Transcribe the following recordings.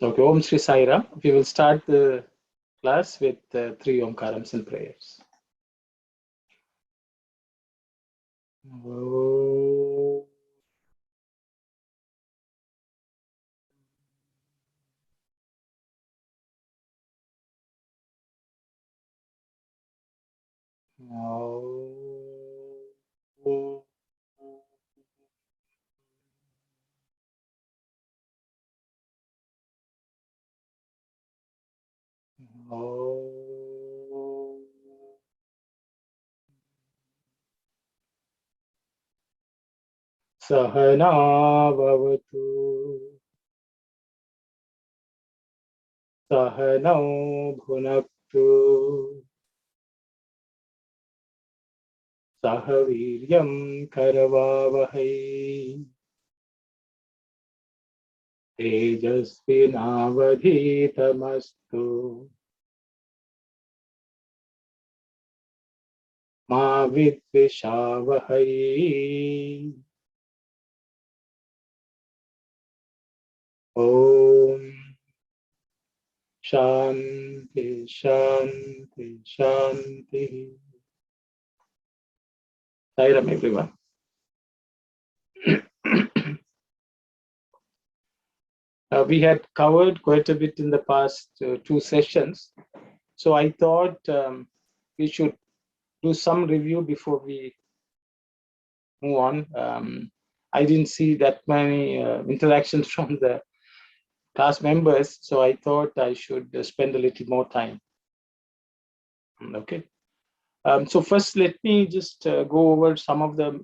Okay, Om Shri Sai Ram. We will start the class with three Omkarams and prayers. Om. Om. Sahana bhavatu, Sahanau bhunaktu, Sahaviryam karavavahai, Tejasvinavadhitamastu, Ma vidvishavahai. Om Shanti Shanti Shanti. Sairam, everyone. We had covered quite a bit in the past two sessions, so I thought we should do some review before we move on. I didn't see that many interactions from the class members, so I thought I should spend a little more time. Okay. So first, let me just go over some of the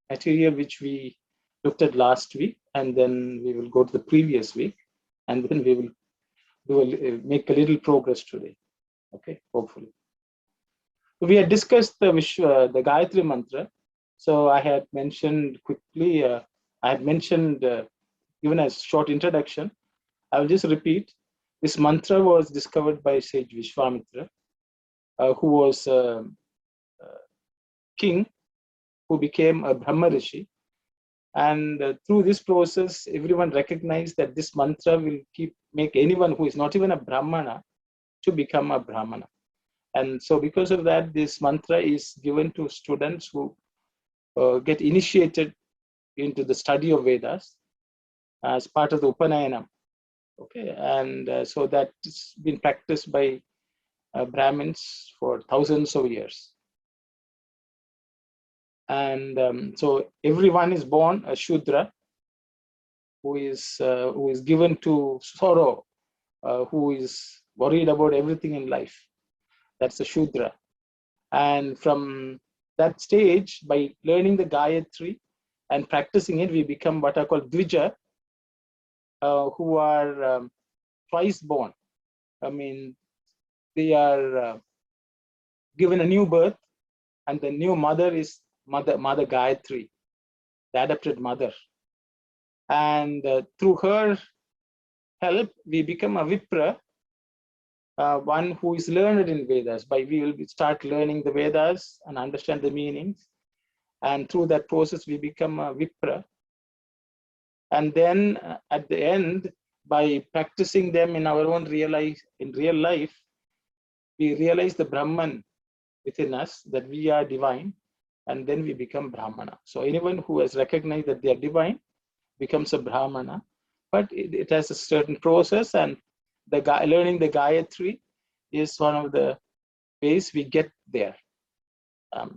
material which we looked at last week, and then we will go to the previous week, and then we will make a little progress today. Okay, hopefully. We had discussed the Gayatri Mantra. So I had mentioned quickly, I had mentioned, given a short introduction. I will just repeat. This mantra was discovered by Sage Vishwamitra, who was a king who became a Brahma Rishi. And through this process, everyone recognized that this mantra will make anyone who is not even a Brahmana to become a Brahmana. And so because of that, this mantra is given to students who get initiated into the study of Vedas as part of the Upanayanam. Okay, and so that's been practiced by Brahmins for thousands of years. And so everyone is born a Shudra, who is given to sorrow, who is worried about everything in life. That's the Shudra. And from that stage, by learning the Gayatri and practicing it, we become what are called Dvija, who are twice born. I mean, they are given a new birth, and the new mother is Mother Gayatri, the adopted mother. And through her help, we become a Vipra, one who is learned in Vedas. We will start learning the Vedas and understand the meanings. And through that process, we become a Vipra. And then at the end, by practicing them in our own real life, we realize the Brahman within us, that we are divine, and then we become Brahmana. So anyone who has recognized that they are divine becomes a Brahmana, but it has a certain process, and learning the Gayatri is one of the ways we get there.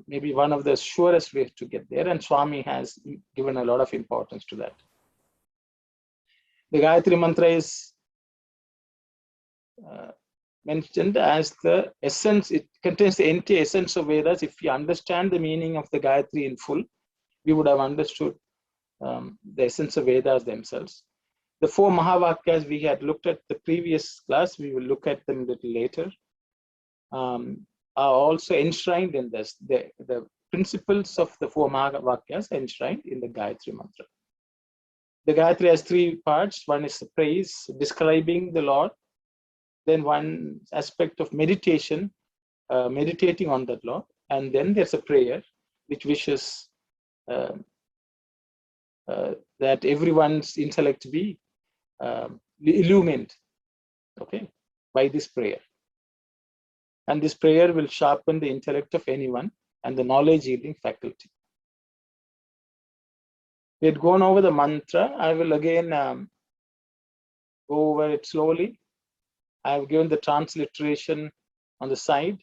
Maybe one of the surest ways to get there, and Swami has given a lot of importance to that. The Gayatri Mantra is mentioned as the essence. It contains the entire essence of Vedas. If we understand the meaning of the Gayatri in full, we would have understood the essence of Vedas themselves. The four Mahavakyas we had looked at the previous class, we will look at them a little later, are also enshrined in this. The principles of the four Mahavakyas are enshrined in the Gayatri Mantra. The Gayatri has three parts. One is the praise, describing the Lord. Then one aspect of meditation, meditating on that Lord. And then there's a prayer, which wishes that everyone's intellect be illumined Okay, by this prayer. And this prayer will sharpen the intellect of anyone and the knowledge yielding faculty. We had gone over the mantra. I will again go over it slowly. I have given the transliteration on the side,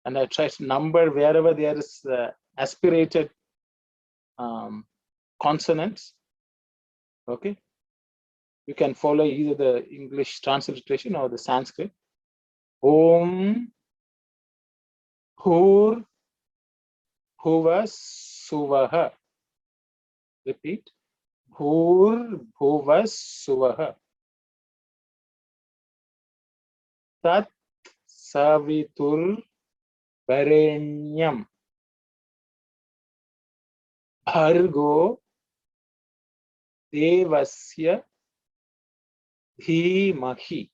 and I try to number wherever there is aspirated consonants. Okay, you can follow either the English transliteration or the Sanskrit. Om, Hur, Huva, Suvaha. Repeat. Hur, Bhuva, Suvaha. Tat, Savitur, Varenyam. Bhargo, Devasya, Dhimahi.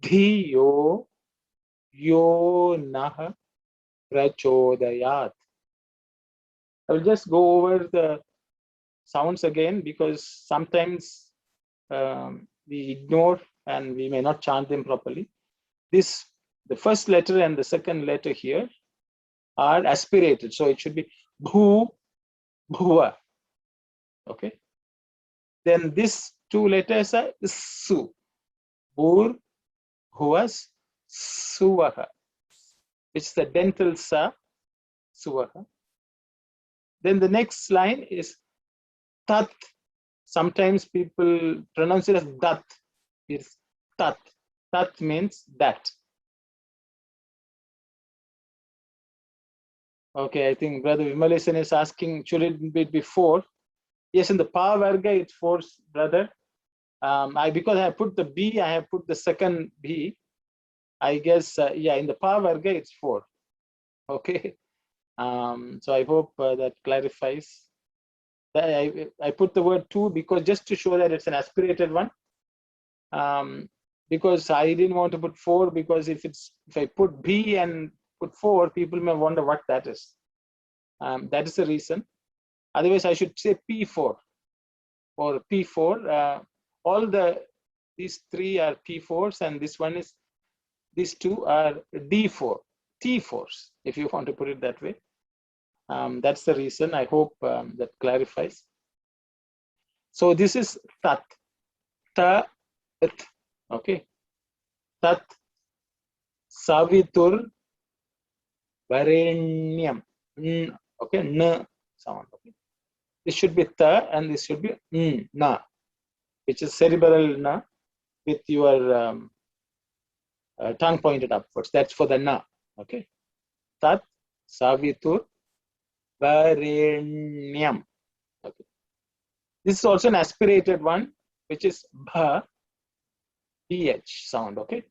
Dhiyo, Yo Nah, Prachodayat. I will just go over the sounds again because sometimes we ignore and we may not chant them properly. The first letter and the second letter here are aspirated. So it should be Bhu, Bhuva. Okay. Then these two letters are Su. Bur, Bhuvas, Suvaha. It's the dental Sa, Suvaha. Then the next line is Tat. Sometimes people pronounce it as Dat. It's Tat. Tat means that. Okay, I think Brother Vimalesan is asking, should it be before? Yes, in the Pa Varga, it's four, brother. Because I put the B, I have put the second B. I guess, yeah, in the Pa Varga, it's 4. Okay. So I hope that clarifies. I put the word 2 because just to show that it's an aspirated one. Because I didn't want to put 4 because if I put B and put 4, people may wonder what that is. That is the reason. Otherwise, I should say P4 or P4. These 3 are P4s and these 2 are D4, T4s, if you want to put it that way. That's the reason. I hope that clarifies. So this is Tat. Ta, it. Okay. Tat, Savitur, Varenyam. Okay. N sound. Okay. This should be Ta and this should be Na, which is cerebral Na with your tongue pointed upwards. That's for the Na. Okay. Tat, Savitur, Varenyam. Okay. This is also an aspirated one, which is Bha, PH sound. Okay.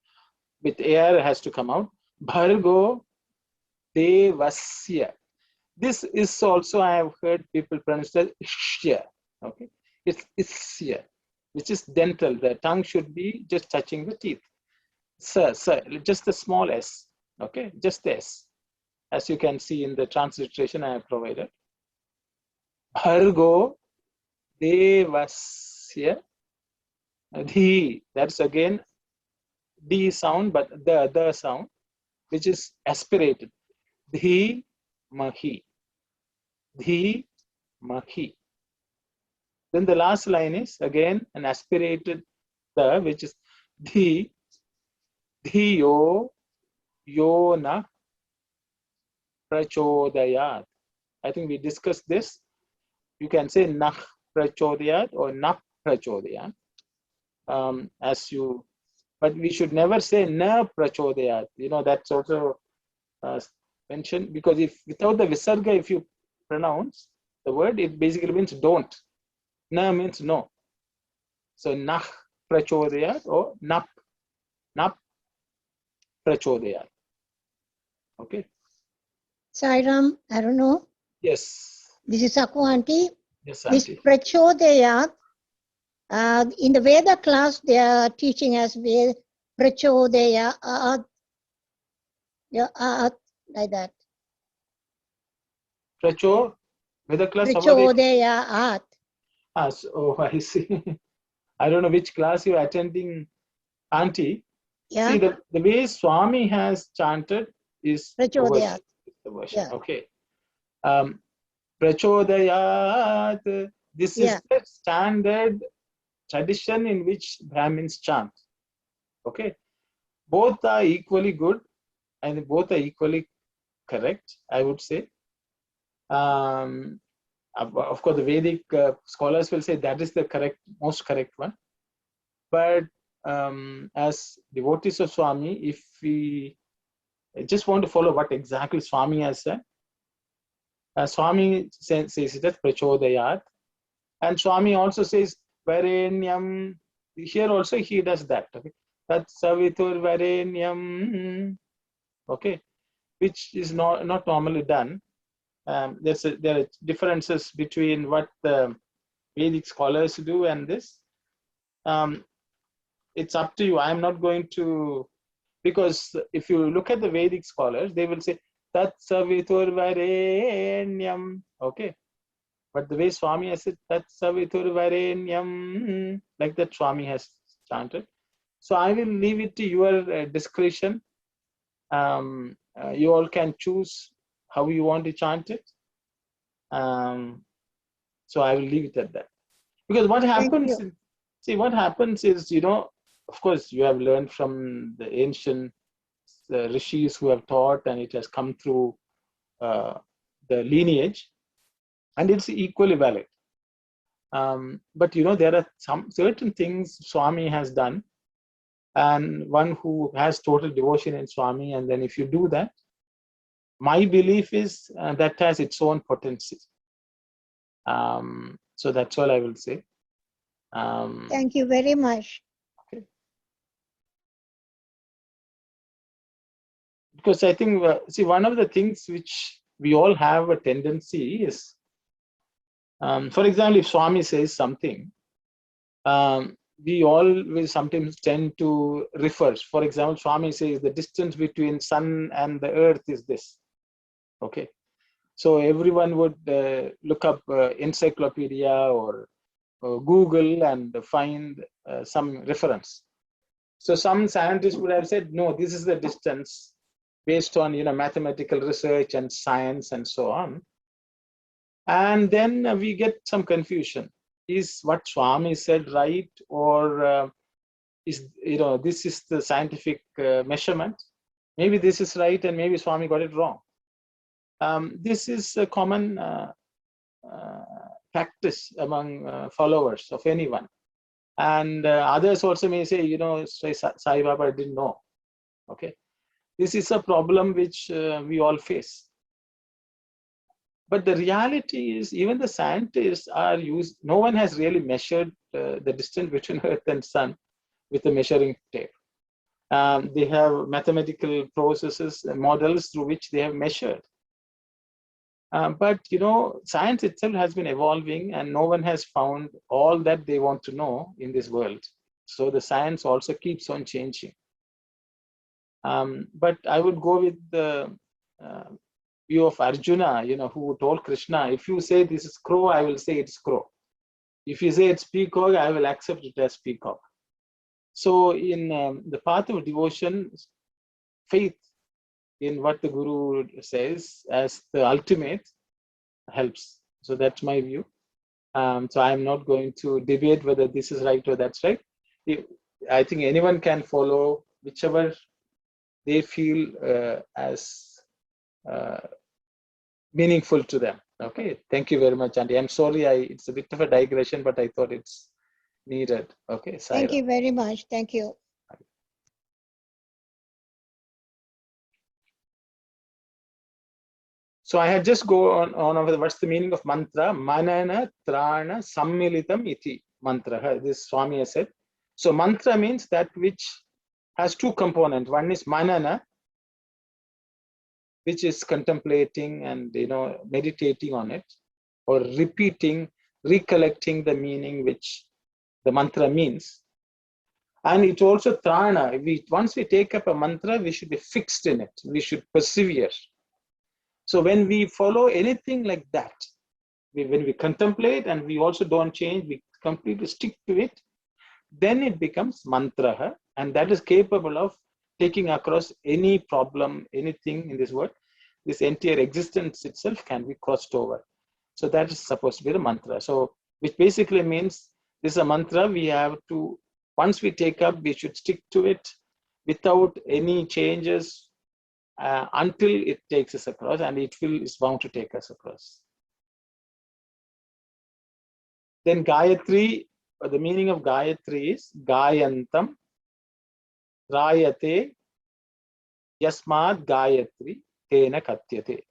With air has to come out. Bhargo Devasya. This is also, I have heard people pronounce it as Shya. Okay. It's Isya, which is dental. The tongue should be just touching the teeth. Sir, just a small S. Okay. Just the S. As you can see in the transliteration I have provided. Bhargo Devasya. Dhi, that's again D sound, but the sound, which is aspirated. Dhi Mahi. Dhi Mahi. Then the last line is again an aspirated the, which is Dhi, Dhiyo, Yona, Prachodayat. I think we discussed this. You can say Nah Prachodayat or Nah Prachodayat. But we should never say Na Prachodayat. You know, that's also mentioned because without the Visarga, if you pronounce the word, it basically means don't. Na means no. So Nah Prachodayat or Nap Prachodayat. Okay. Sairam, I don't know. Yes. This is Aku auntie. Yes, This auntie. Prachodayat, in the Veda class, they are teaching us Prachodayat, like that. Pracho, Veda class. Prachodayat. Oh, I see. I don't know which class you're attending, Auntie. Yeah. See, the way Swami has chanted is the Prachodayat. version. Yeah. Okay. Prachodayat. This is the standard tradition in which Brahmins chant. Okay. Both are equally good and both are equally correct, I would say. Of course, the Vedic scholars will say that is the most correct one. But as devotees of Swami, if we just want to follow what exactly Swami has said, Swami says it as Prachodayat, and Swami also says Varenyam. Here also he does that. Okay, Tat Savitur Varenyam. Okay, which is not normally done. There are differences between what the Vedic scholars do and this. It's up to you. I'm not going to, because if you look at the Vedic scholars, they will say Tat Savitur Varenyam. Okay, but the way Swami has said Tat Savitur Varenyam, like that Swami has chanted. So I will leave it to your discretion. You all can choose how you want to chant it. So I will leave it at that. Because what happens, what happens is, of course, you have learned from the ancient rishis who have taught, and it has come through the lineage, and it's equally valid. But there are some certain things Swami has done, and one who has total devotion in Swami, and then if you do that, my belief is that has its own potency. So that's all I will say. Thank you very much. Okay. Because I think, one of the things which we all have a tendency is, for example, if Swami says something, we all will sometimes tend to refer. For example, Swami says the distance between sun and the earth is this. Okay. So everyone would look up encyclopedia or Google and find some reference. So some scientists would have said, no, this is the distance based on mathematical research and science and so on. And then we get some confusion. Is what Swami said right, or is this is the scientific measurement? Maybe this is right, and maybe Swami got it wrong. This is a common practice among followers of anyone, and others also may say, Sai Baba didn't know. Okay, this is a problem which we all face. But the reality is, even the scientists are used. No one has really measured the distance between Earth and Sun with a measuring tape. They have mathematical processes, models through which they have measured. But science itself has been evolving, and no one has found all that they want to know in this world. So the science also keeps on changing. But I would go with the view of Arjuna, who told Krishna, if you say this is crow, I will say it's crow. If you say it's peacock, I will accept it as peacock. So in the path of devotion, faith in what the Guru says as the ultimate helps. So that's my view. So I'm not going to debate whether this is right or that's right. I think anyone can follow whichever they feel as meaningful to them. Okay, thank you very much, Andy. I'm sorry, it's a bit of a digression, but I thought it's needed. Okay, thank you very much. Thank you. So I had just go on over what's the meaning of mantra. Manana trana sammilitam iti mantra. This Swami has said. So mantra means that which has two components. One is manana, which is contemplating and meditating on it, or repeating, recollecting the meaning which the mantra means. And it's also trana. Once we take up a mantra, we should be fixed in it. We should persevere. So when we follow anything like that, when we contemplate and we also don't change, we completely stick to it, then it becomes mantra, and that is capable of taking across any problem, anything in this world. This entire existence itself can be crossed over. So that is supposed to be the mantra. So which basically means this is a mantra we have to, once we take up, we should stick to it without any changes until it takes us across, and is bound to take us across. Then Gayatri, the meaning of Gayatri is Gayantam, Rayate, Yasmad Gayatri, Tena Katyate.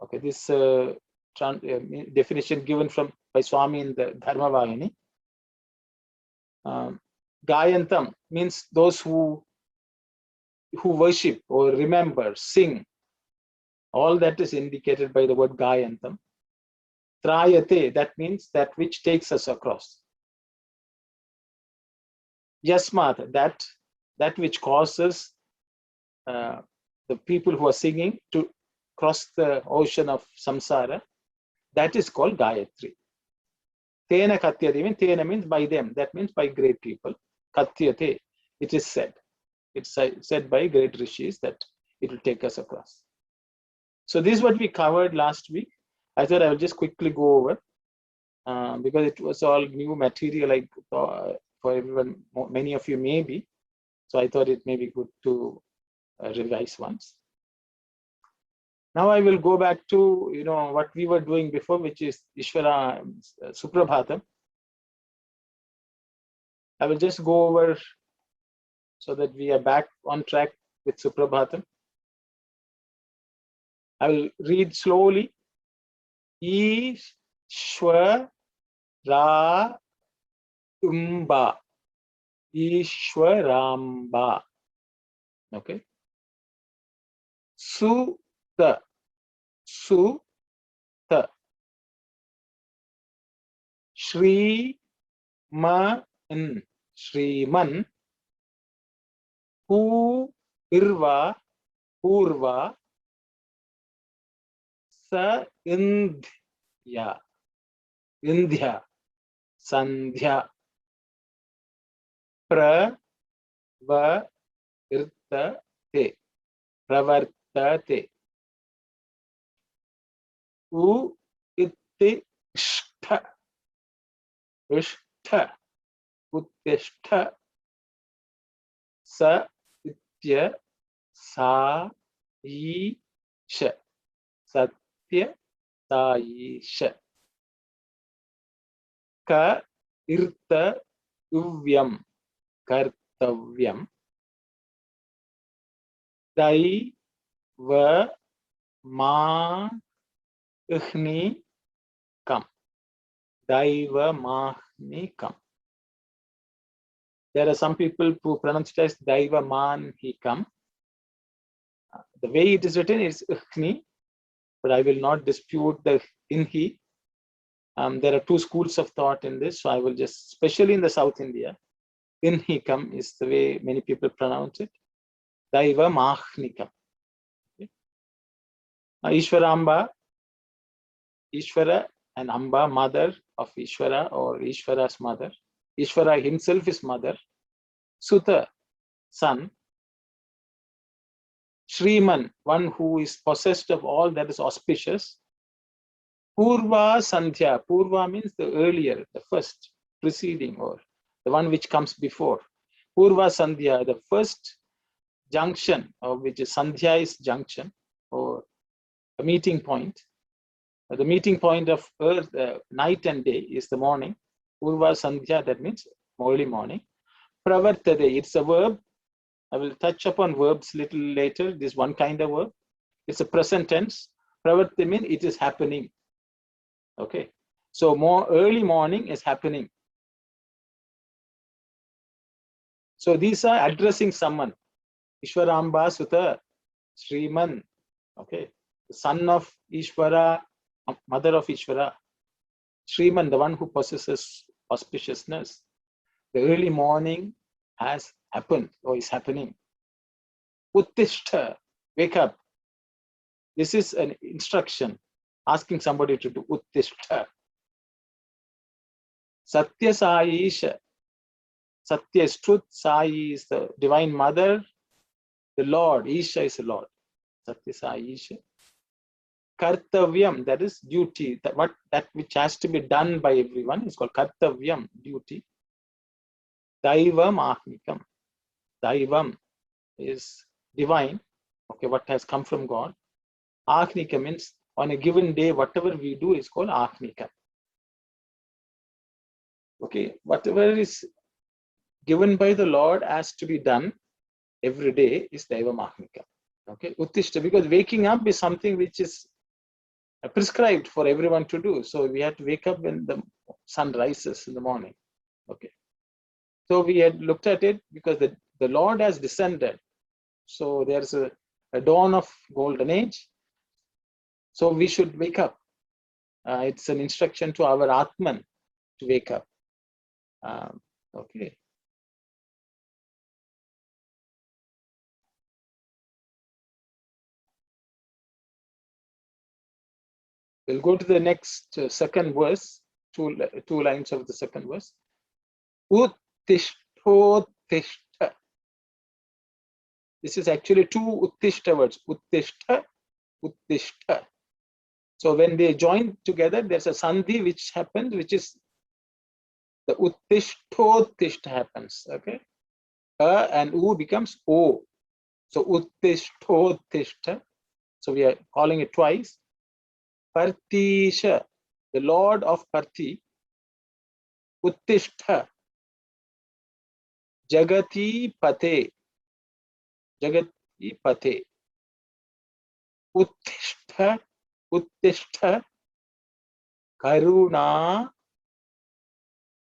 Okay, this definition given by Swami in the Dharma Vahini. Gayantam means those who worship or remember, sing. All that is indicated by the word Gayantam. Trayate, that means that which takes us across. Yasmat, that which causes the people who are singing to cross the ocean of samsara, that is called Gayatri. Tena Katyate, Tena means by them, that means by great people. Katyate, it is said. It's said by great rishis that it will take us across. So this is what we covered last week. I thought I will just quickly go over because it was all new material for everyone, many of you maybe. So I thought it may be good to revise once. Now I will go back to what we were doing before, which is Ishvara Suprabhatam. I will just go over so that we are back on track with Suprabhatam. I will read slowly. Ishvara Ishwaramba. Okay. Sutta. Shriman. Purva. Sa Indhya. Sandhya. Pravartate. Uttishta. Uttishta. Sathya. Saisha. Sathya. Saisha. Ka irta uvyam. Kartavyam. Daiva Mahnikam. Daiva Mahnikam. There are some people who pronounce it as Daiva Manhikam. The way it is written is Ikhni, but I will not dispute the Inhi. There are two schools of thought in this, so I will just, especially in the South India, Inhikam is the way many people pronounce it. Daiva Mahnikam. Okay. Ishwaramba, Ishvara and Amba, mother of Ishvara or Ishvara's mother. Ishvara himself is mother. Sutta, son. Shriman, one who is possessed of all that is auspicious. Purva Sandhya. Purva means the earlier, the first, preceding, or the one which comes before. Purva Sandhya, the first junction, or which is Sandhya is junction or a meeting point. The meeting point of earth, night and day is the morning. Purva Sandhya, that means early morning. Pravartate, it's a verb. I will touch upon verbs little later. This one kind of verb. It's a present tense. Pravartate means it is happening. Okay. So more early morning is happening. So these are addressing someone. Ishwaramba Sutta, Shriman. Okay. The son of Ishvara, mother of Ishvara. Shriman, the one who possesses auspiciousness. The early morning has happened or is happening. Uttishta, wake up. This is an instruction, asking somebody to do Uttishta. Satya Saisha, Sathya is truth, Sai is the divine mother, the Lord, Isha is the Lord. Sathya Sai Isha. Kartavyam, that is duty, that which has to be done by everyone is called Kartavyam, duty. Daivam Ahnikam. Daivam is divine, okay, what has come from God. Ahnika means on a given day, whatever we do is called Ahnika. Okay, whatever is given by the Lord has to be done every day is Daivam Ahnika. Okay, Uttishta, because waking up is something which is prescribed for everyone to do. So we have to wake up when the sun rises in the morning. Okay. So we had looked at it because the Lord has descended. So there's a dawn of golden age. So we should wake up. It's an instruction to our Atman to wake up. Okay. We'll go to the next second verse, two lines of the second verse. Uttishthotishta. This is actually two Uttishta words. Uttishta, Uttishta. So when they join together, there's a sandhi which happens, which is the Uttishthotishta happens. Okay. And U becomes O. So Uttishthotishta. So we are calling it twice. Partisha, the Lord of Parthi. Uttishta. Jagati Pate. Jagati Pate. Uttishta. Uttishta. Karuna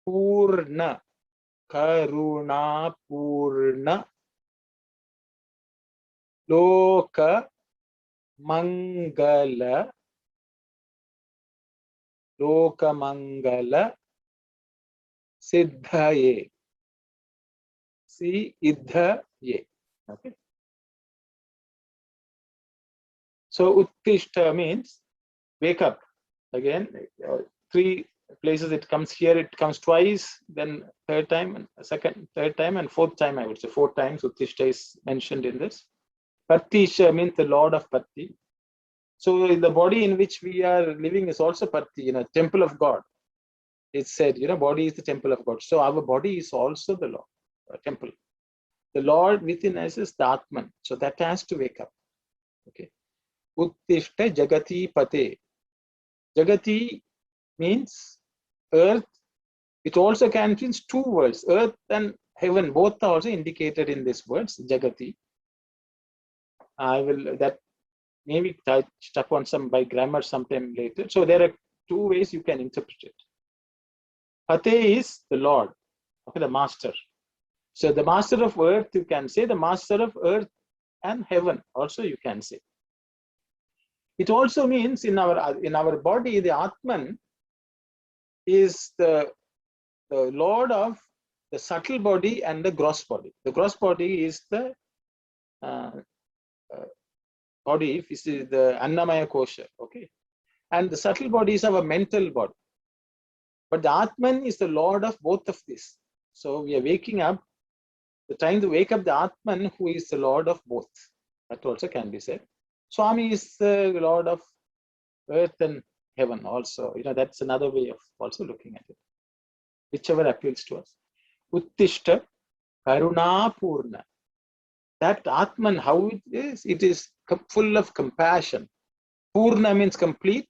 Purna. Karuna Purna. Loka Mangala. Loka Mangala. Siddhaye. Siddhaye. Okay. So Uttishta means wake up. Again, three places it comes here, it comes twice, then third time, and third time, and fourth time, I would say 4 times Uttishta is mentioned in this. Partisha means the Lord of Parthi. So in the body in which we are living is also Parthi, temple of God. It's said, body is the temple of God. So our body is also the Lord, temple. The Lord within us is the Atman. So that has to wake up. Okay. Uttishta Jagati Pate. Jagati means earth. It also contains 2 words, earth and heaven. Both are also indicated in these words, Jagati. I will that maybe touch upon some by grammar sometime later. So there are 2 ways you can interpret it. Pate is the Lord, okay, the master. So the master of earth, you can say the master of earth and heaven also you can say. It also means in our body, the Atman is the Lord of the subtle body and the gross body. The gross body is the body, if this is the Annamaya Kosha, okay? And the subtle body is our mental body. But the Atman is the Lord of both of these. So we are waking up, trying to wake up the Atman who is the Lord of both. That also can be said. Swami is the Lord of earth and heaven also. That's another way of also looking at it. Whichever appeals to us. Uttishta Karuna Purna. That Atman, how it is full of compassion. Purna means complete.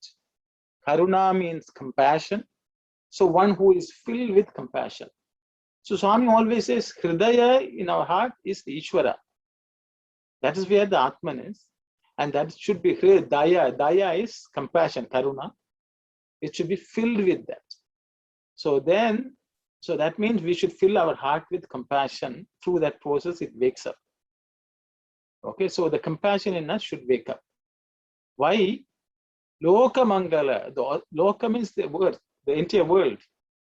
Karuna means compassion. So one who is filled with compassion. So Swami always says, Hridaya in our heart is the Ishvara. That is where the Atman is. And that should be Daya. Daya is compassion, Karuna. It should be filled with that. So that means we should fill our heart with compassion. Through that process, it wakes up. Okay, so the compassion in us should wake up. Why? Loka Mangala. The Loka means the world, the entire world.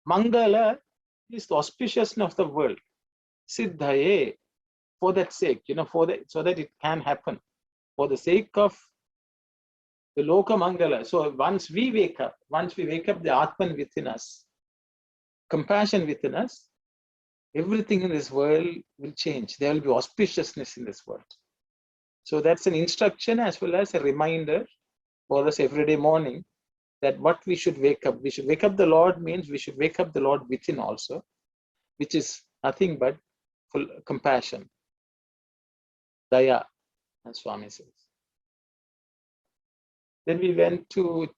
Mangala is the auspiciousness of the world. Siddhaye, for that sake, so that it can happen. For the sake of the Loka Mangala. So once we wake up the Atman within us, compassion within us, everything in this world will change. There will be auspiciousness in this world. So that's an instruction as well as a reminder for us everyday morning that what we should wake up. We should wake up the Lord means we should wake up the Lord within also, which is nothing but full compassion. Daya, as Swami says. Then we went to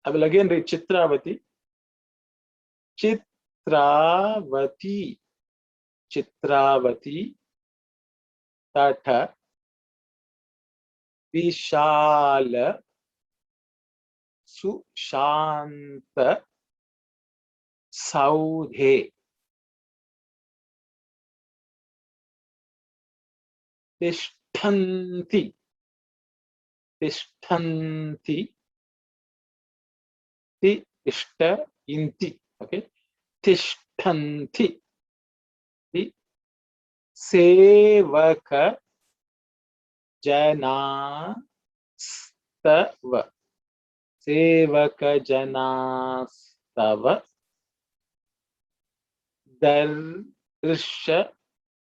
I will again read Chitravati. Chitravati. Chitravati. Tata. Vishala. Sushanta. Saudhe. Tishtanti. Tishtanti. Ti ishta inti. Okay. Tishtanti. Ti sevaka janastava. Sevaka janastava. Darsha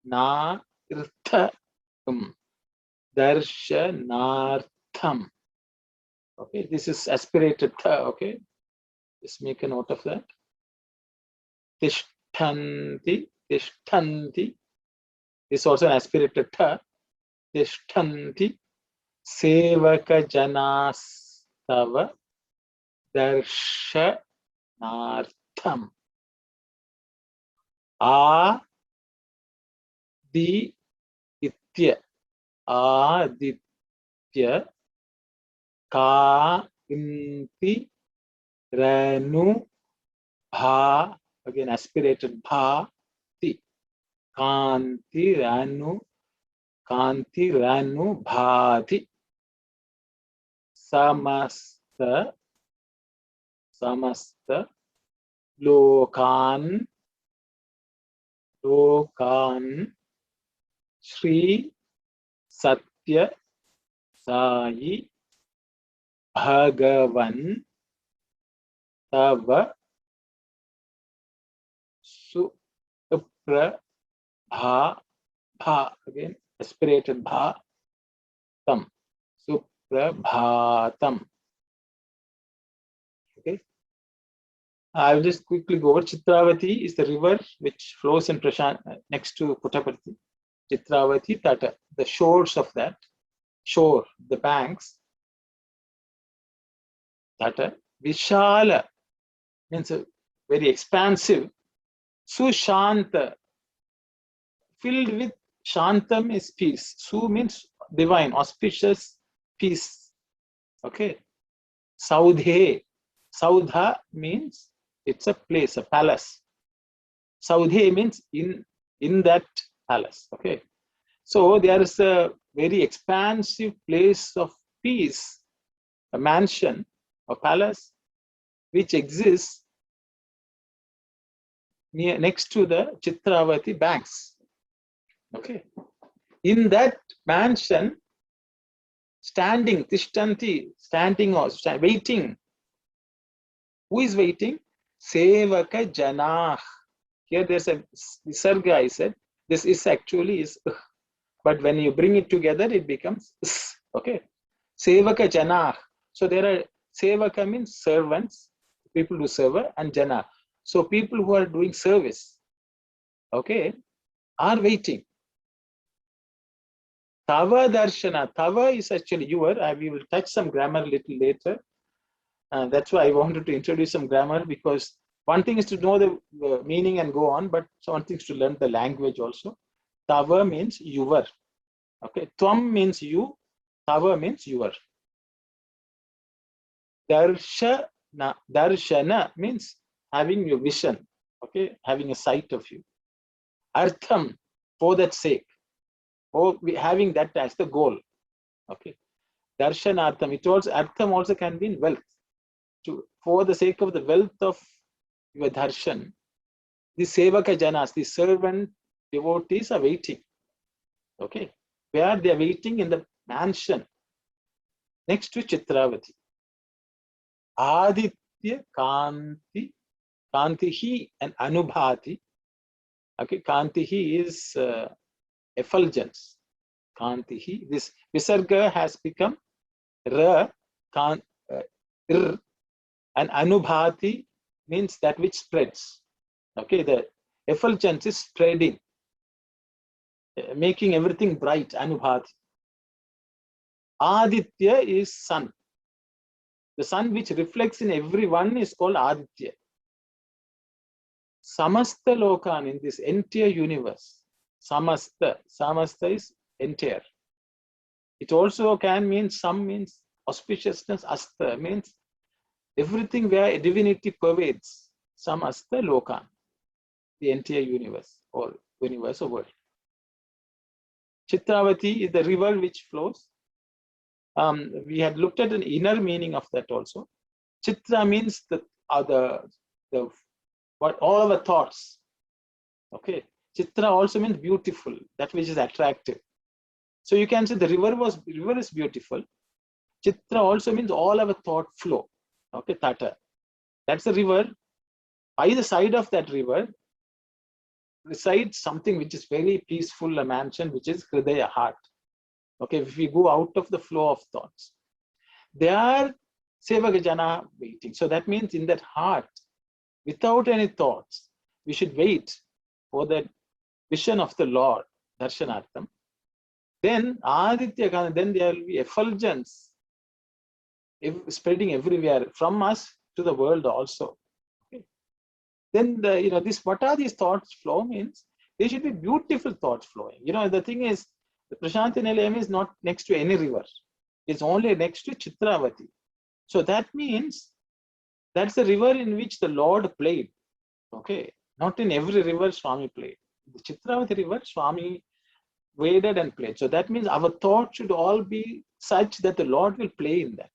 na irtham. Darshanartham. Okay, this is aspirated tha. Okay, just make a note of that. Tishtanti, tishtanti. This is also an aspirated tha. Tishtanti, sevaka janastava, darshanartham. Aditya, aditya, ka inti ranu bha, again aspirated bha ti, kanti ranu bhati, samasta lokan Shri Sathya Sai Bhagavan Tava Supra Bha, again aspirated Bha Tam, Suprabhatam. Okay, I will just quickly go over. Chitravati is the river which flows in next to Puttaparthi. Chitravati, Tata, the shores of that shore, the banks. Tata, Vishala means a very expansive. Sushanta, filled with Shantam is peace. Su means divine, auspicious peace. Okay. Saudhe. Saudha means it's a place, a palace. Saudhe means in that palace. Okay. So there is a very expansive place of peace, a mansion, a palace, which exists next to the Chitravati banks. Okay. In that mansion, standing, tishtanti, standing or waiting. Who is waiting? Sevaka janah. Here there's a visarga, I said. This is actually is, but when you bring it together, it becomes okay. Sevaka janah. So there are sevaka means servants, people who serve, and jana. So people who are doing service, okay, are waiting. Tava darshana. Tava is actually your. We will touch some grammar a little later. That's why I wanted to introduce some grammar, because one thing is to know the meaning and go on, but one thing is to learn the language also. Tava means your. Okay. Tvam means you. Tava means your. Darshana means having your vision. Okay. Having a sight of you. Artham, for that sake. Or having that as the goal. Okay. Darshanartham. It also, artham also can be in wealth. For the sake of the wealth of your darshan, the sevaka janas, the servant devotees are waiting. Okay. Where they are waiting? In the mansion next to Chitravati. Aditya, Kanti, Kantihi and Anubhati. Okay, Kantihi is effulgence. Kantihi. This Visarga has become Ra, Ir, and Anubhati means that which spreads. Okay, the effulgence is spreading, making everything bright. Anubhati. Aditya is sun. The sun which reflects in everyone is called Aditya. Samasta Lokan, in this entire universe. Samasta. Samasta is entire. It also can mean, some means auspiciousness. Asta means everything where divinity pervades. Samasta Lokan, the entire universe or universe or world. Chitravati is the river which flows. We had looked at an inner meaning of that also. Chitra means what all our thoughts. Okay, Chitra also means beautiful, that which is attractive. So you can say the river is beautiful. Chitra also means all our thought flow. Okay, Tata. That's the river. By the side of that river resides something which is very peaceful, a mansion, which is Hridaya, heart. Okay, if we go out of the flow of thoughts, there are Sevakajana waiting. So that means in that heart, without any thoughts, we should wait for the vision of the Lord, Darshanartham. Then Aditya, then there will be effulgence spreading everywhere from us to the world also. Okay. Then what are these thoughts flow means? They should be beautiful thoughts flowing. The thing is, the Prashanti Nilayam is not next to any river. It's only next to Chitravati. So that means that's the river in which the Lord played. Okay, not in every river Swami played. The Chitravati river Swami waded and played. So that means our thoughts should all be such that the Lord will play in that.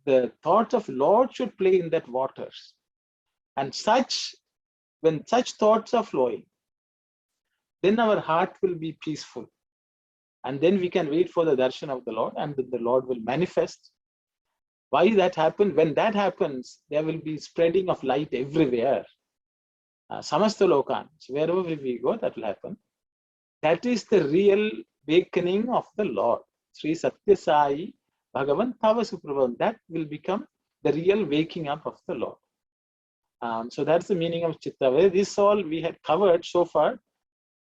The thoughts of Lord should play in that waters. And when such thoughts are flowing, then our heart will be peaceful. And then we can wait for the darshan of the Lord, and the Lord will manifest. Why that happens? When that happens, there will be spreading of light everywhere. Samasta Lokan. So wherever we go, that will happen. That is the real awakening of the Lord. Sri Sathya Sai Bhagavan Tava Suprabhavan. That will become the real waking up of the Lord. So that's the meaning of Chitta. This all we had covered so far.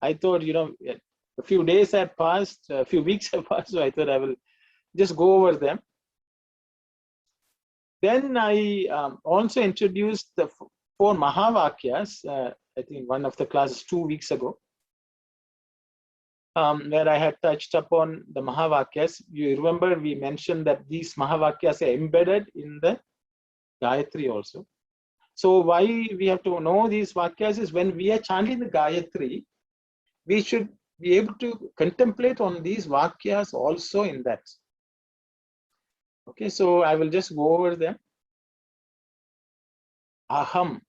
I thought, a few days had passed, a few weeks have passed, so I thought I will just go over them. Then I also introduced the 4 Mahavakyas, I think one of the classes 2 weeks ago, where I had touched upon the Mahavakyas. You remember we mentioned that these Mahavakyas are embedded in the Gayatri also. So why we have to know these Vakyas is when we are chanting the Gayatri, we should be able to contemplate on these Vakyas also in that. Okay, so I will just go over them. Aham,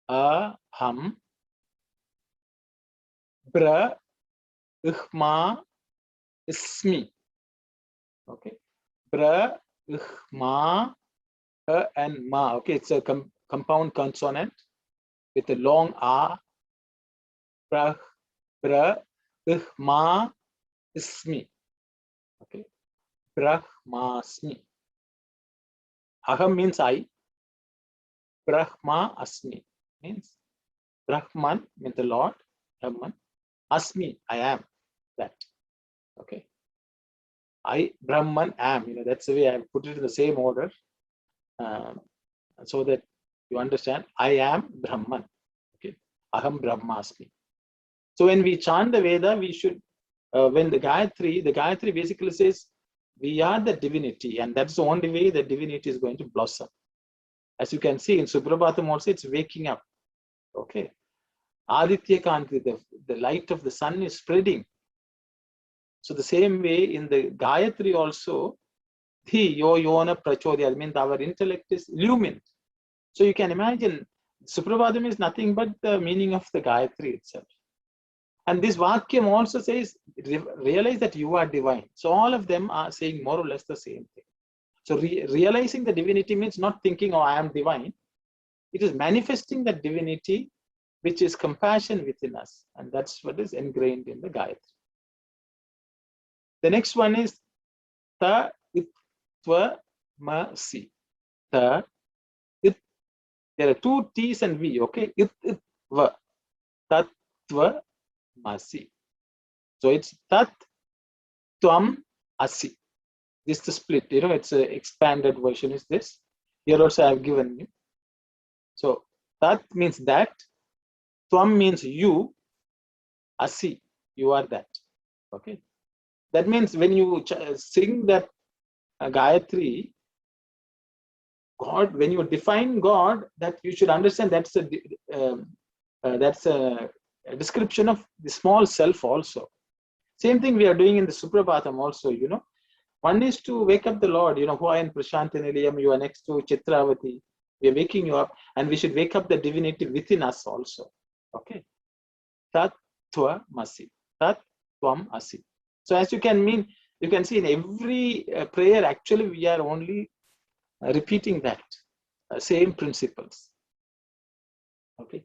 aham, bra, ihma, ismi. Okay, bra, ihma, and ma. Okay, it's a compound consonant with a long a. Bra, bra, ihma, ismi. Okay, brahmasmi. Aham means I. Brahma asmi means Brahman means the Lord. Brahman. Asmi, I am that. Okay. I Brahman am. That's the way I put it in the same order, so that you understand. I am Brahman. Okay. Aham Brahmasmi. So when we chant the Veda, we should. When the Gayatri basically says we are the divinity, and that's the only way the divinity is going to blossom. As you can see in Suprabhatam also, it's waking up. Okay. Aditya Kanti, the light of the sun is spreading. So the same way in the Gayatri also, the yo yona prachodya, means our intellect is illumined. So you can imagine, Suprabhatam is nothing but the meaning of the Gayatri itself. And this Vakyam also says, realize that you are divine. So all of them are saying more or less the same thing. So realizing the divinity means not thinking, oh, I am divine. It is manifesting that divinity, which is compassion within us. And that's what is ingrained in the Gayatri. The next one is Ta Itva Masi. Ta It. There are two T's and V, okay? Itva. Tatva Masi. So it's Tat Tvam Asi. This is the split, it's an expanded version is this. Here also I have given you. So Tat means that, Tvam means you, Asi, you are that. Okay. That means when you sing that Gayatri, God, when you define God, that you should understand that's a description of the small self also. Same thing we are doing in the Suprabhatam also, One is to wake up the Lord, who are in Prashanta Nilayam, you are next to Chitravati. We are waking you up, and we should wake up the divinity within us also. Okay. Tat Tva Masi. Tat Tvam Asi. So as you can see in every prayer, actually we are only repeating that same principles. Okay.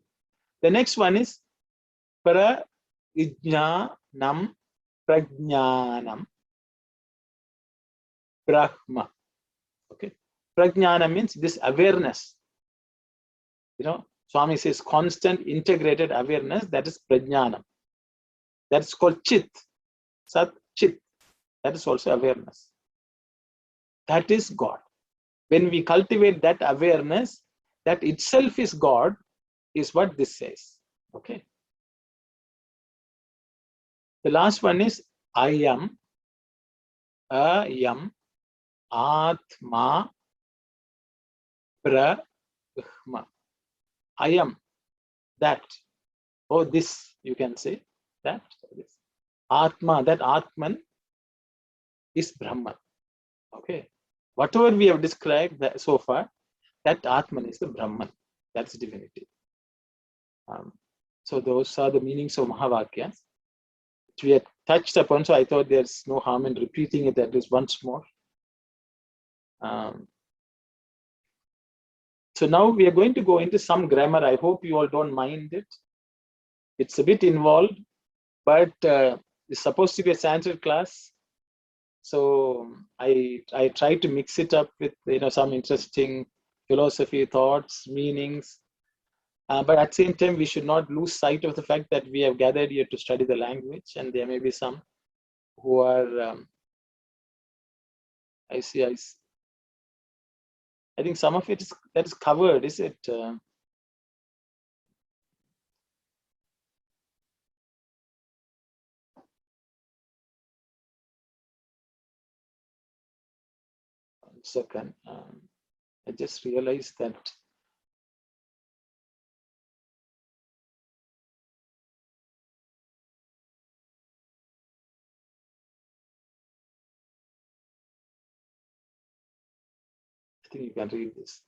The next one is Prajnanam Prajnanam Brahma. Okay. Prajnana means this awareness. Swami says constant integrated awareness, that is Prajnanam. That's called Chit. Sat Chit. That is also awareness. That is God. When we cultivate that awareness, that itself is God, is what this says. Okay. The last one is Ayam, Ayam, Atma, Brahma. Ayam, that. Oh, this, you can say that. This. Atma, that Atman is Brahman. Okay. Whatever we have described so far, that Atman is the Brahman. That's divinity. So those are the meanings of Mahavakyas, which we had touched upon. So I thought there's no harm in repeating it at least once more. So now we are going to go into some grammar. I hope you all don't mind it. It's a bit involved, but it's supposed to be a Sanskrit class. So I try to mix it up with some interesting philosophy, thoughts, meanings. But at the same time, we should not lose sight of the fact that we have gathered here to study the language, and there may be some who are. I see. I think some of it is covered. Is it? One second. I just realized that. I think you can read this.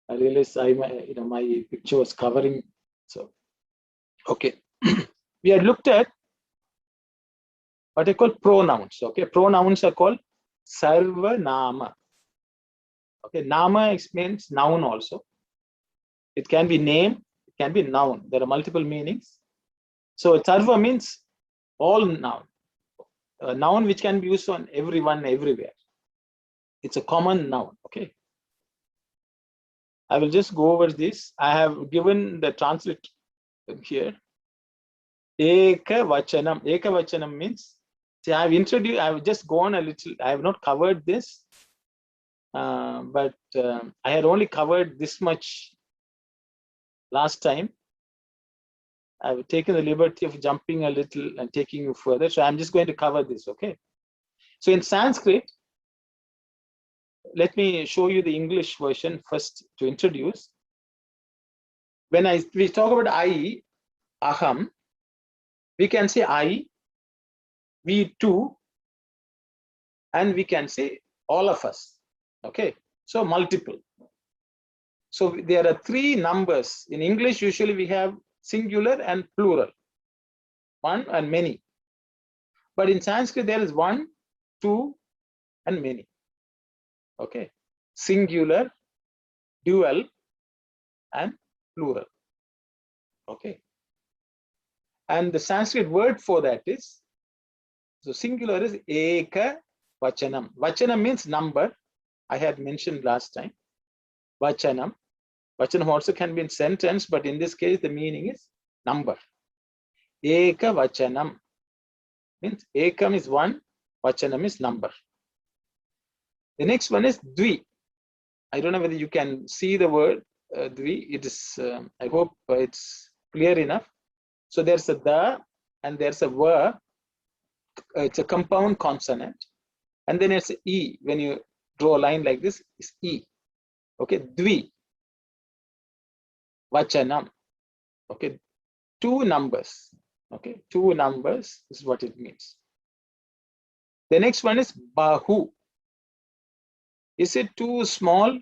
I realized my picture was covering. So, okay. We had looked at what I call pronouns. Okay, pronouns are called Sarva Nama. Okay, Nama means noun also. It can be name, it can be noun. There are multiple meanings. So Sarva means all noun. A noun which can be used on everyone, everywhere. It's a common noun. Okay. I will just go over this. I have given the translate here. Eka Vachanam. Eka Vachanam means, see, I have just gone a little, I have not covered this, but I had only covered this much last time. I've taken the liberty of jumping a little and taking you further. So I'm just going to cover this, okay? So in Sanskrit, let me show you the English version first to introduce. When we talk about I, aham, we can say I, we too, and we can say all of us, okay? So multiple. So there are three numbers. In English, usually we have singular and plural, one and many. But in Sanskrit, there is one, two, and many. Okay, singular, dual, and plural. Okay, and the Sanskrit word for that is, so singular is eka vachanam. Vachanam means number. I had mentioned last time. Vachanam. Vachanam also can be in sentence, but in this case, the meaning is number. Eka vachanam means ekam is one, vachanam is number. The next one is dvi. I don't know whether you can see the word dvi. It is, I hope it's clear enough. So there's a da and there's a va. It's a compound consonant. And then it's e. When you draw a line like this, it's e. Okay, dvi. Vachanam. Okay, two numbers. Okay, two numbers is what it means. The next one is bahu. Is it too small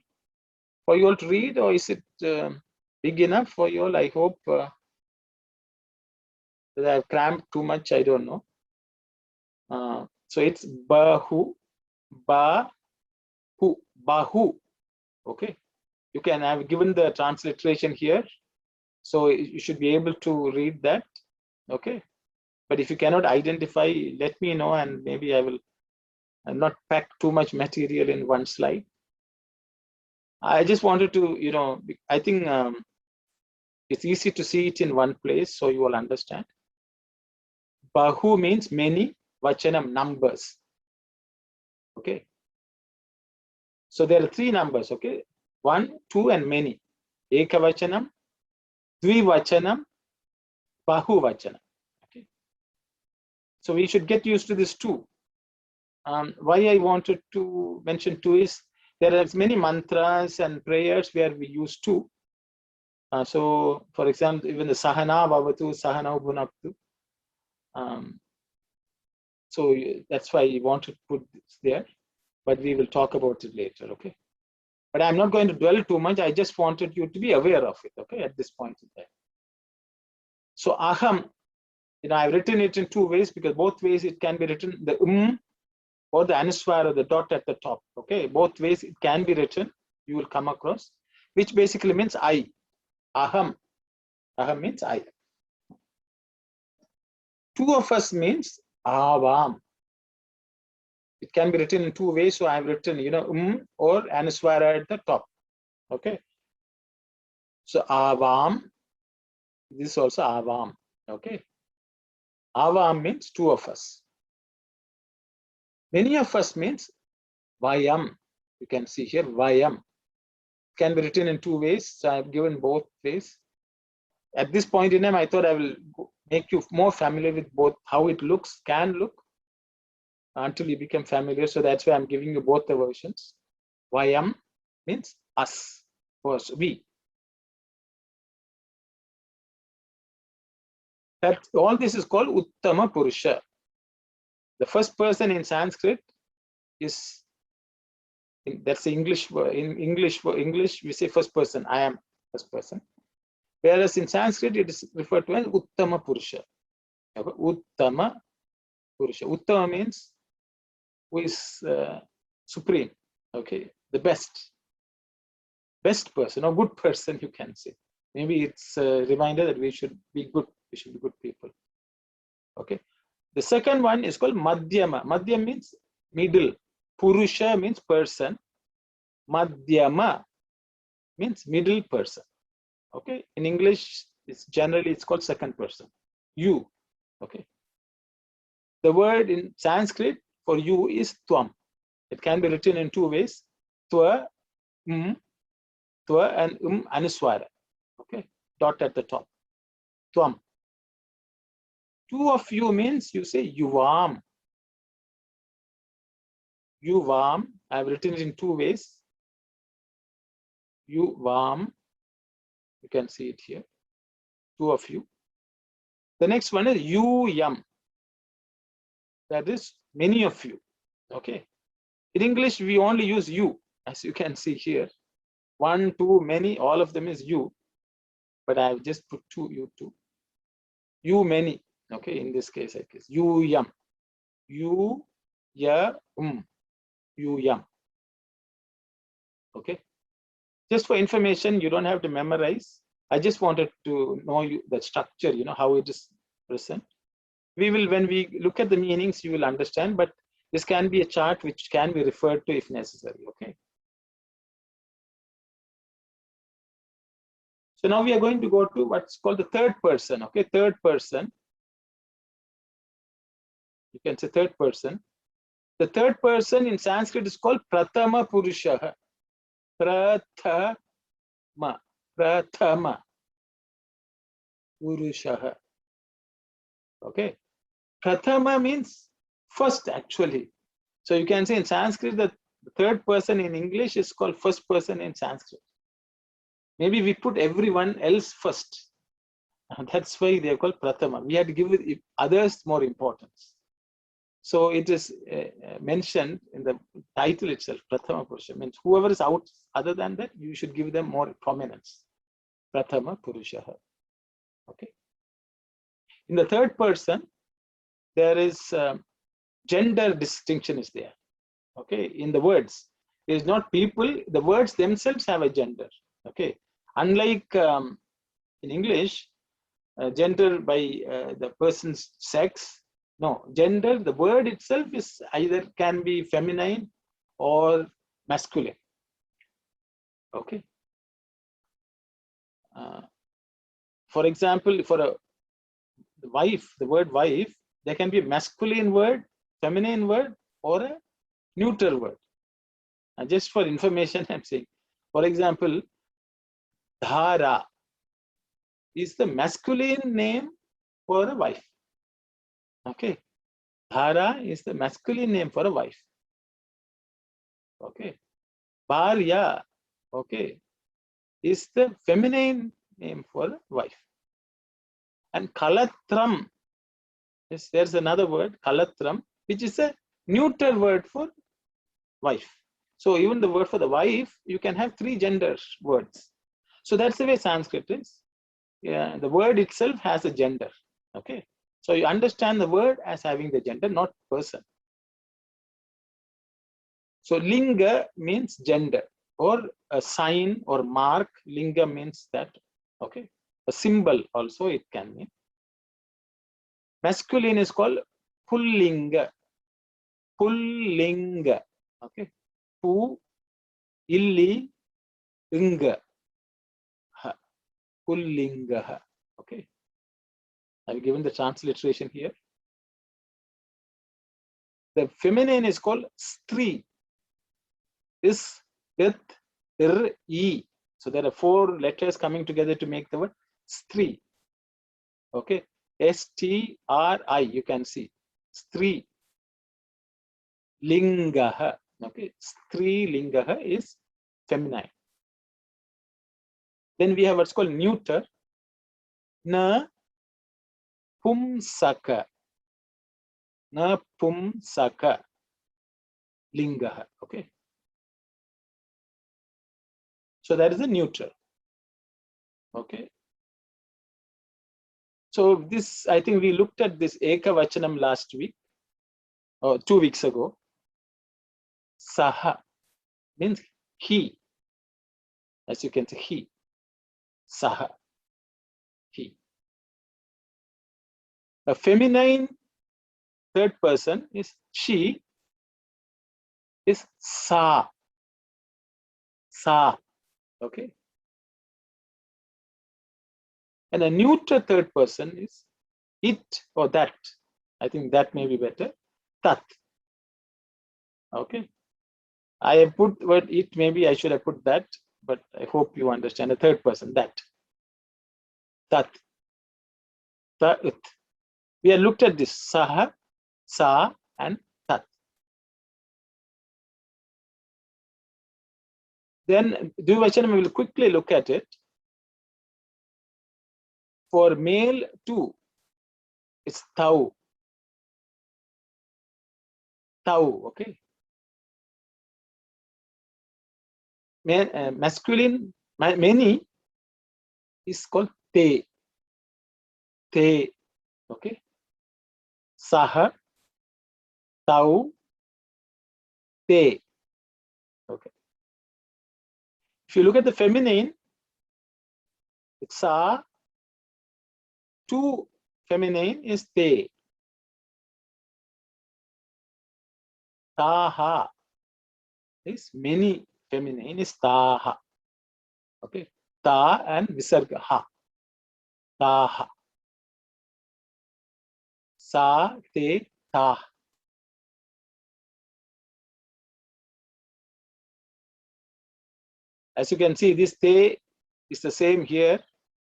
for you all to read, or is it big enough for you all? I hope that I've cramped too much. I don't know. So it's bahu, bahu, bahu. Okay, you can have given the transliteration here, so you should be able to read that. Okay, but if you cannot identify, let me know, and maybe I will not pack too much material in one slide. I just wanted to, I think it's easy to see it in one place, so you will understand. Bahu means many, vachanam numbers. Okay. So there are three numbers, okay? 1, 2, and many. Eka vachanam, dvi vachanam, bahu vachanam. Okay. So we should get used to this too. Why I wanted to mention two is there are many mantras and prayers where we use two. So, for example, even the Sahana Bhavatu, Sahana Bhunaktu. So that's why I want to put this there, but we will talk about it later, okay? But I'm not going to dwell too much. I just wanted you to be aware of it, okay, at this point in time. So aham, I've written it in two ways, because both ways it can be written the or the anuswar or the dot at the top, okay? Both ways it can be written, you will come across, which basically means I. Aham. Aham means I. Two of us means avam. It can be written in two ways, so I've written, or anuswara at the top, okay? So avam, this is also avam, okay? Avam means two of us. Many of us means vayam. You can see here, vayam. Can be written in two ways, so I've given both ways. At this point in time, I thought I will make you more familiar with both, how it looks, can look, until you become familiar. So that's why I'm giving you both the versions. Vayam means us, was we. That all this is called Uttama Purusha. The first person in Sanskrit is, that's the English word. In English we say first person. I am first person. Whereas in Sanskrit it is referred to as Uttama Purusha. Uttama Purusha. Uttama means who is supreme. Okay, the best person or good person, you can say. Maybe it's a reminder that we should be good. We should be good people. Okay. The second one is called Madhyama. Madhyama means middle. Purusha means person. Madhyama means middle person. Okay. In English, it's called second person. You. Okay. The word in Sanskrit for you is tvam. It can be written in two ways. Twa, twa, and anuswara. Okay. Dot at the top. Tvam. Two of you means you say yuvam. Yuvam. I've written it in two ways. Yuvam. You can see it here. Two of you. The next one is yum. That is many of you. Okay. In English, we only use you, as you can see here. One, two, many, all of them is you. But I've just put two, you two. You many. Okay, in this case, I guess. Yum. You, ya, You yum. Okay. Just for information, you don't have to memorize. I just wanted to know the structure, how it is present. We will, when we look at the meanings, you will understand, but this can be a chart which can be referred to if necessary. Okay. So now we are going to go to what's called the third person. Okay. Third person. You can say third person. The third person in Sanskrit is called Prathama Purusha. Prathama. Prathama Purusha. Okay. Prathama means first, actually. So you can say in Sanskrit, the third person in English is called first person in Sanskrit. Maybe we put everyone else first. That's why they are called Prathama. We had to give others more importance. So it is mentioned in the title itself, Prathama Purusha, means whoever is out other than that, you should give them more prominence. Prathama Purusha. Okay. In the third person, there is gender distinction is there. Okay. In the words, it is not people, the words themselves have a gender. Okay. Unlike in English, gender by the person's sex. No, gender, the word itself is either can be feminine or masculine. Okay. For example, for a wife, the word wife, there can be a masculine word, feminine word, or a neutral word. And just for information, I'm saying, for example, Dhara is the masculine name for a wife. Okay. Dhara is the masculine name for a wife. Okay. Bharya, okay, is the feminine name for a wife. And Kalatram, there's another word, Kalatram, which is a neutral word for wife. So even the word for the wife, you can have three gender words. So that's the way Sanskrit is. Yeah, the word itself has a gender. Okay. So you understand the word as having the gender, not person. So linga means gender or a sign or mark. Linga means that. Okay. A symbol also it can mean. Masculine is called pullinga. Pullinga. Okay. Pu, illi, inga. Pullinga. Okay. I've given the transliteration here. The feminine is called stri. Is, it, ir, e. So there are four letters coming together to make the word stri. Okay. S-T-R-I. You can see. Stri. Lingaha. Okay. Stri lingaha is feminine. Then we have what's called neuter. Na pumsaka. Na pumsaka. Lingaha. Okay. So that is a neutral. Okay. So this, I think we looked at this Ekavachanam last week or 2 weeks ago. Saha means he. As you can see, he. Saha. He. A feminine third person is she, is sa. Sa. Okay. And a neuter third person is it or that. I think that may be better. Tat. Okay. I have put word it, maybe I should have put that, but I hope you understand. A third person, that. Tat. Tat. We have looked at this. Saha, sa, and tat. Then Dvivachanam, we will quickly look at it. For male too, it's tau. Tau, okay. Masculine, many is called te. Te, okay. Saha, tau, te. Okay. you look at the feminine, it's sa. Two feminine is te. Taha is many feminine is taha. Okay. Ta and visarga ha. Taha. Sa, te, ta. As you can see, this te is the same here.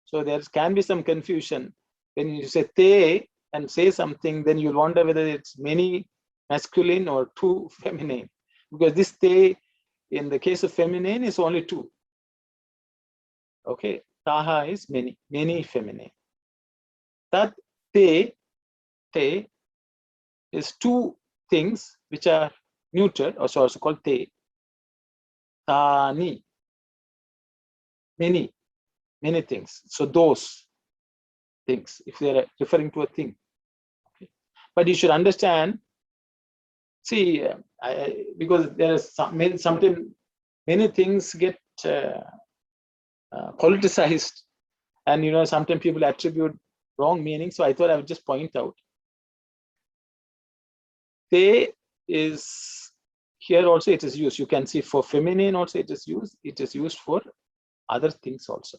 So there can be some confusion. When you say te and say something, then you'll wonder whether it's many masculine or two feminine. Because this te, in the case of feminine, is only two. Okay. Taha is many, many feminine. Tat te is two things which are neuter, also called te. Tani, many things. So those things, if they are referring to a thing. Okay. But you should understand, see, because there is sometimes many things get politicized, and sometimes people attribute wrong meaning. So I thought I would just point out. Te is here also it is used. You can see for feminine also it is used. It is used for other things also.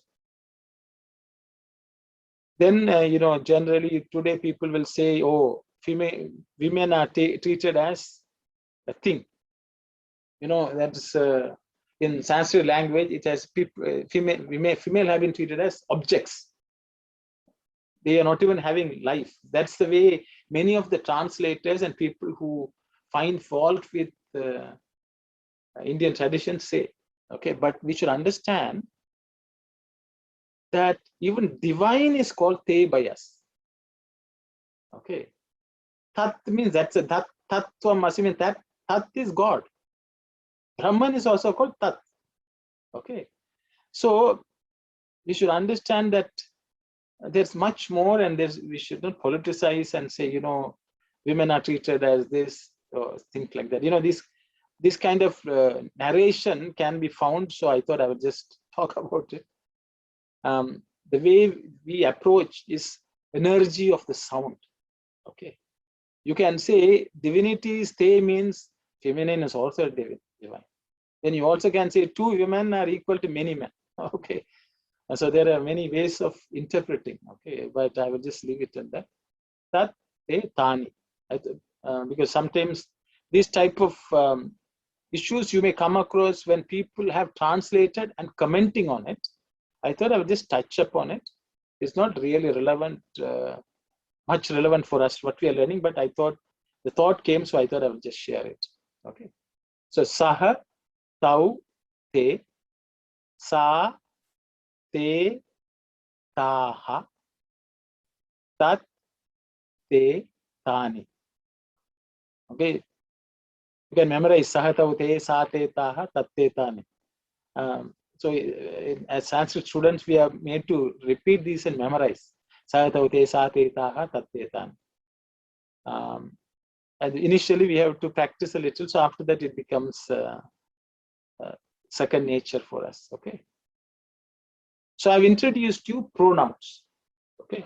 Then generally today people will say, oh, women are treated as a thing. That's in Sanskrit language. It has female have been treated as objects. They are not even having life. That's the way many of the translators and people who find fault with Indian traditions say. Okay, but we should understand that even divine is called te by us. Okay, tat means that's a tattva means that tat is God. Brahman is also called tat. Okay, so we should understand that there's much more, and we should not politicize and say, women are treated as this or things like that. This kind of narration can be found. So I thought I would just talk about it. The way we approach is energy of the sound. Okay, you can say divinity te means feminine is also divine. Then you also can say two women are equal to many men. Okay. So there are many ways of interpreting, okay, but I will just leave it at that. Tat te tani, because sometimes these type of issues you may come across when people have translated and commenting on it. I thought I would just touch upon it. It's not really relevant, much relevant for us what we are learning, but I thought the thought came, so I thought I would just share it. Okay. So saha, tau, te, sa, te, taha, tat, te, tani. Okay, you can memorize saha, tau, te, sa, te, taha, tat, te, tani. So as Sanskrit students, we are made to repeat these and memorize. Saha, tau, te, sa, te, taha, tat, te, tani. And initially we have to practice a little, so after that it becomes second nature for us. Okay. So I've introduced you pronouns. Okay.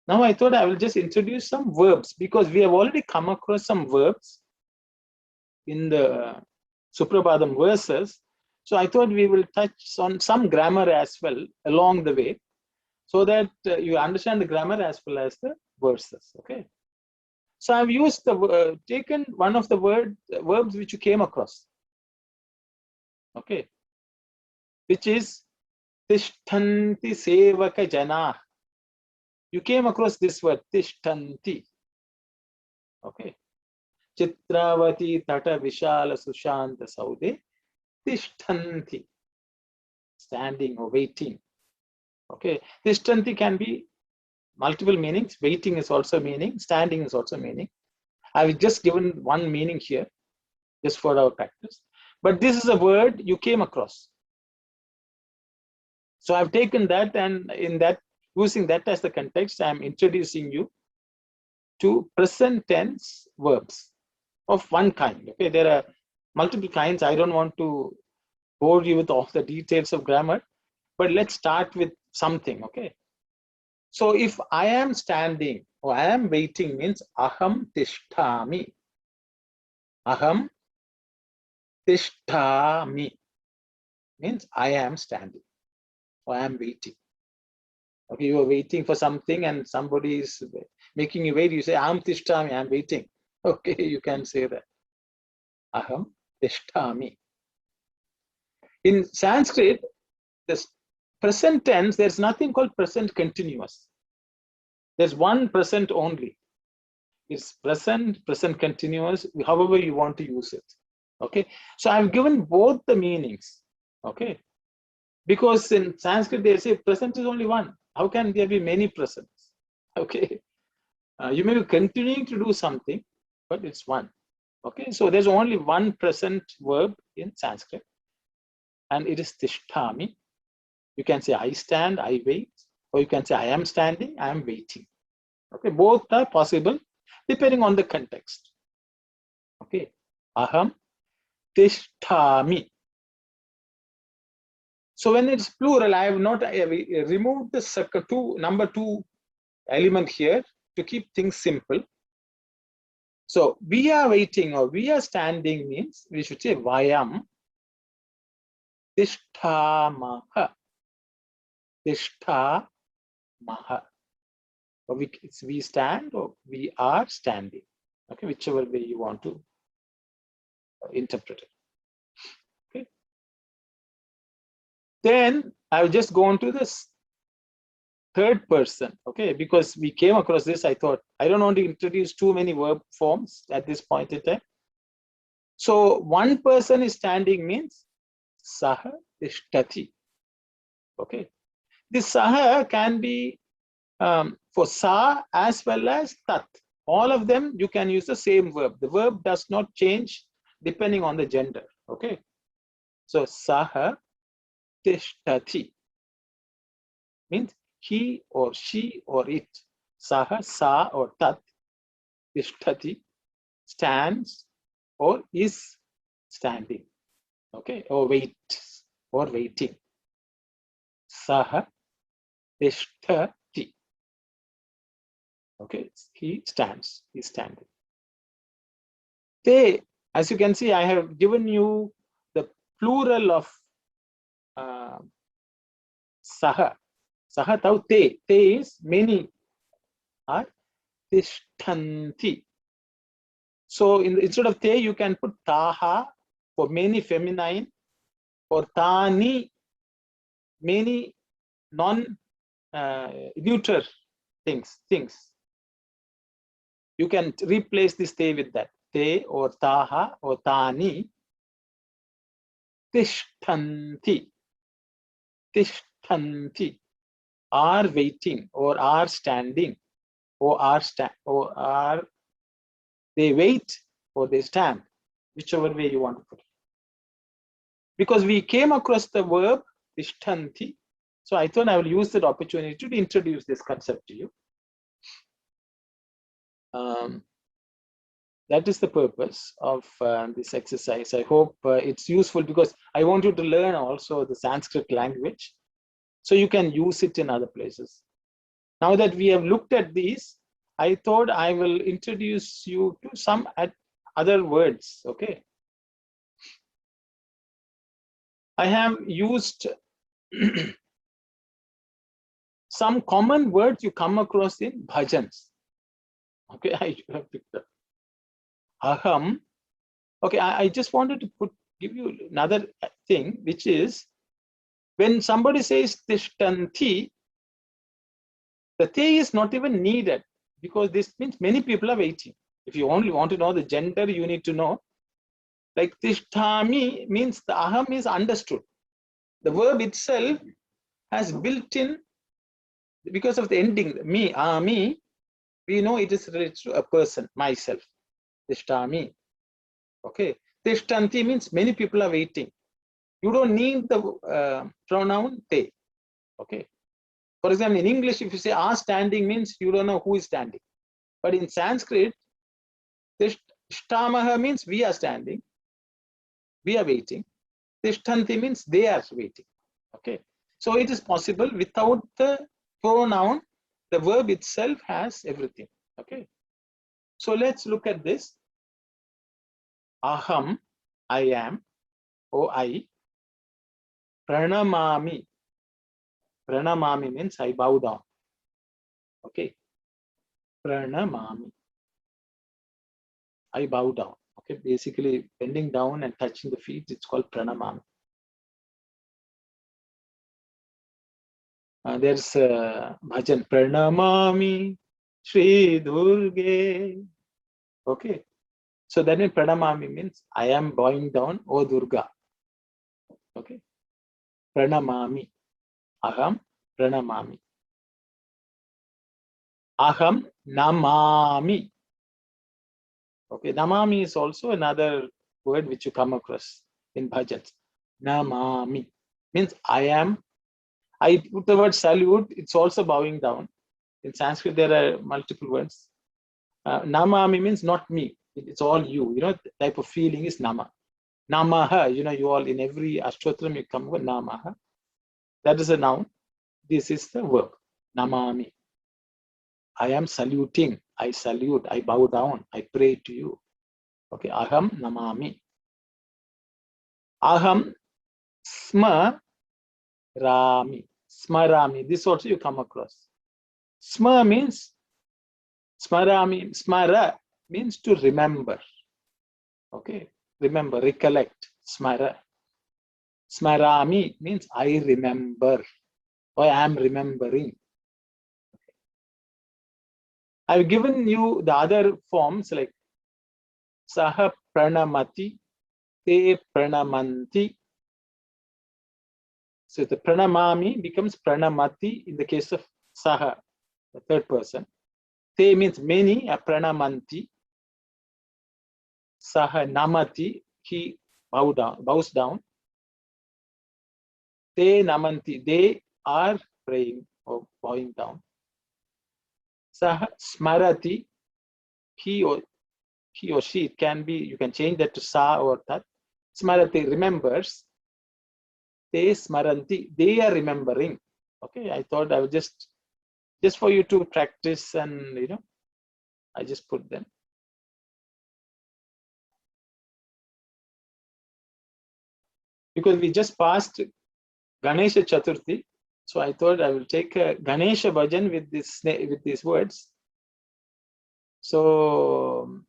Now I thought I will just introduce some verbs, because we have already come across some verbs in the Suprabhadam verses. So I thought we will touch on some grammar as well along the way, so that you understand the grammar as well as the verses. Okay. So I've used taken one of the verbs which you came across. Okay. Which is Tishtanti Sevaka Jana. You came across this word, Tishtanti. Okay. Chitravati Tata Vishala Sushanta Saude. Tishtanti. Standing or waiting. Okay. Tishtanti can be multiple meanings. Waiting is also meaning. Standing is also meaning. I've just given one meaning here, just for our practice. But this is a word you came across. So I've taken that, and in that, using that as the context, I'm introducing you to present tense verbs of one kind. Okay, there are multiple kinds. I don't want to bore you with all the details of grammar, but let's start with something, okay? So if I am standing or I am waiting means aham tishtami. Aham tishtami means I am standing or I am waiting. Okay, you are waiting for something and somebody is making you wait. You say, aham tishtami, I am waiting. Okay, you can say that. Aham tishtami. In Sanskrit, this present tense, there's nothing called present continuous. There's one present only. It's present, present continuous, however you want to use it. Okay, so I've given both the meanings. Okay, because in Sanskrit they say present is only one. How can there be many presents? Okay, you may be continuing to do something, but it's one. Okay, so there's only one present verb in Sanskrit, and it is tishtami. You can say I stand, I wait, or you can say I am standing, I am waiting. Okay, both are possible depending on the context. Okay, aham tishtami. So when it's plural, I have not removed the number two element here to keep things simple. So we are waiting or we are standing means we should say vayam tishtamaha. Tishtamaha. Or we stand or we are standing. Okay, whichever way you want to interpret it. Okay. Then I'll just go on to this third person. Okay, because we came across this, I thought I don't want to introduce too many verb forms at this point in time. So one person is standing means saha tishtati. Okay, this saha can be for sa as well as tat. All of them you can use the same verb. The verb does not change depending on the gender. Okay, so saha tishtati means he or she or it. Saha, sa or tat, tishtati stands or is standing. Okay, or waits or waiting. Saha tishtati. Okay, he stands, he's standing. They, as you can see, I have given you the plural of saha. Saha tau te. Te is many. Are tishtanti. So instead of te, you can put taha for many feminine, or tani, many non-neuter things. You can replace this te with that. Te or taha or tani. Tishtanti. Tishtanti. Are waiting or are standing or are they wait or they stand, whichever way you want to put it. Because we came across the verb tishtanti, so I thought I will use that opportunity to introduce this concept to you. That is the purpose of this exercise. I hope it's useful because I want you to learn also the Sanskrit language so you can use it in other places. Now that we have looked at these, I thought I will introduce you to some other words. Okay, I have used some common words you come across in bhajans. Okay, I have picked up aham. Okay, I just wanted to give you another thing, which is when somebody says tishtanti, the te is not even needed because this means many people are waiting. If you only want to know the gender, you need to know. Like tishtami means the aham is understood. The verb itself has built in, because of the ending, me, me, we know it is related to a person, myself. Tishtami. Okay. Tishtanti means many people are waiting. You don't need the pronoun te. Okay. For example, in English, if you say are standing means you don't know who is standing. But in Sanskrit, tishtamaha means we are standing. we are waiting. Tishtanti means they are waiting. Okay. So it is possible without the pronoun, the verb itself has everything. Okay. So let's look at this. Aham, I am, or I. Pranamami. Pranamami means I bow down. Okay. Pranamami. I bow down. Okay. Basically, bending down and touching the feet, it's called pranamami. There's bhajan. Pranamami Shri Durge. Okay. So that means pranamami means I am bowing down, O Durga. Okay. Pranamami. Aham pranamami. Aham namami. Okay. Namami is also another word which you come across in bhajans. Namami means I am. I put the word salute. It's also bowing down. In Sanskrit, there are multiple words. Namami means not me. It's all you. You know, the type of feeling is nama. Namaha, you know, you all in every ashtotram you come with namaha. That is a noun. This is the verb. Namami. I am saluting. I salute. I bow down. I pray to you. Okay. Aham namami. Aham smarami. Smarami. This also you come across. Sma means smarami. Smara means to remember. Okay. Remember, recollect. Smara. Smarami means I remember, or I am remembering. I've given you the other forms like Saha Pranamati, Te Pranamanti. So the Pranamami becomes Pranamati in the case of Saha, the third person. Te means many, a Pranamanti. Saha Namati, he bows down. Te Namanti, they are praying or bowing down. Saha Smarati, he or she, it can be, you can change that to sa or tat. Smarati remembers. Te smaranti, they are remembering. Okay, I thought I would just for you to practice, and you know, I just put them. Because we just passed Ganesha Chaturthi, so I thought I will take a Ganesha Bhajan with these words. So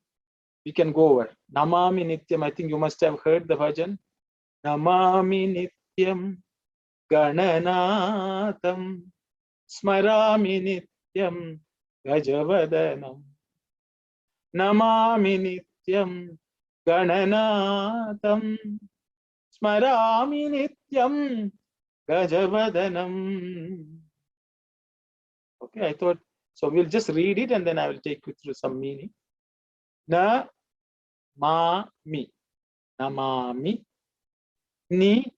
we can go over. Namami Nityam, I think you must have heard the bhajan. Namami Nityam Gananatam Smarami Nityam Gajavadanam. Namami Nityam Gananatam Smarami Nityam Gajavadanam. Okay, I thought, so we'll just read it and then I will take you through some meaning. Na ma mi. Namami. Ni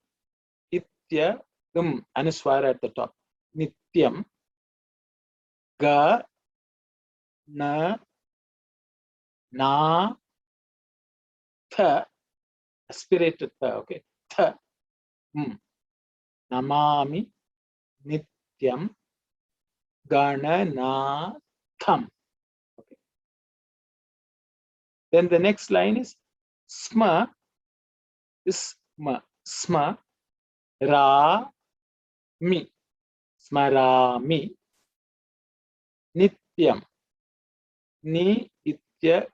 itya anuswara at the top. Nityam. Ga na na tha. Aspirated tha. Okay. Tha. Namami nityam gananatham. Okay. Then the next line is sma. Sma ra mi. Smarami nityam. Ni itya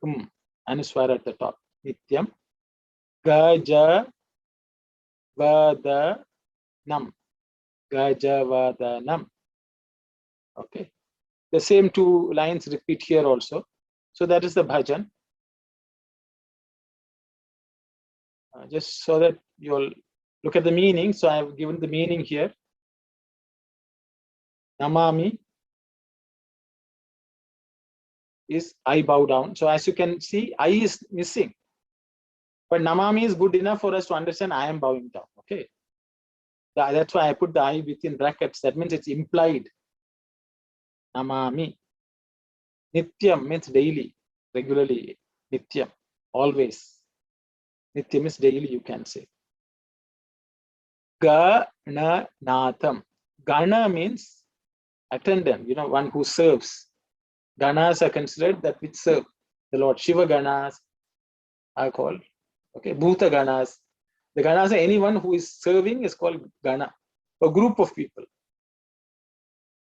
anuswara at the top. Nityam. Gaja vadanam. Gajavadanam. Okay. The same two lines repeat here also. So that is the bhajan. Just so that you'll look at the meaning. So I have given the meaning here. Namami is I bow down. So as you can see, I is missing. But Namami is good enough for us to understand I am bowing down. Okay. That's why I put the I within brackets. That means it's implied. Namami. Nityam means daily, regularly. Nityam, always. Nityam is daily, you can say. Gananatham. Gana means attendant, one who serves. Ganas are considered that which serve. The Lord Shiva Ganas are called. Okay, Bhuta Ganas. The Ganas are anyone who is serving is called Gana. A group of people.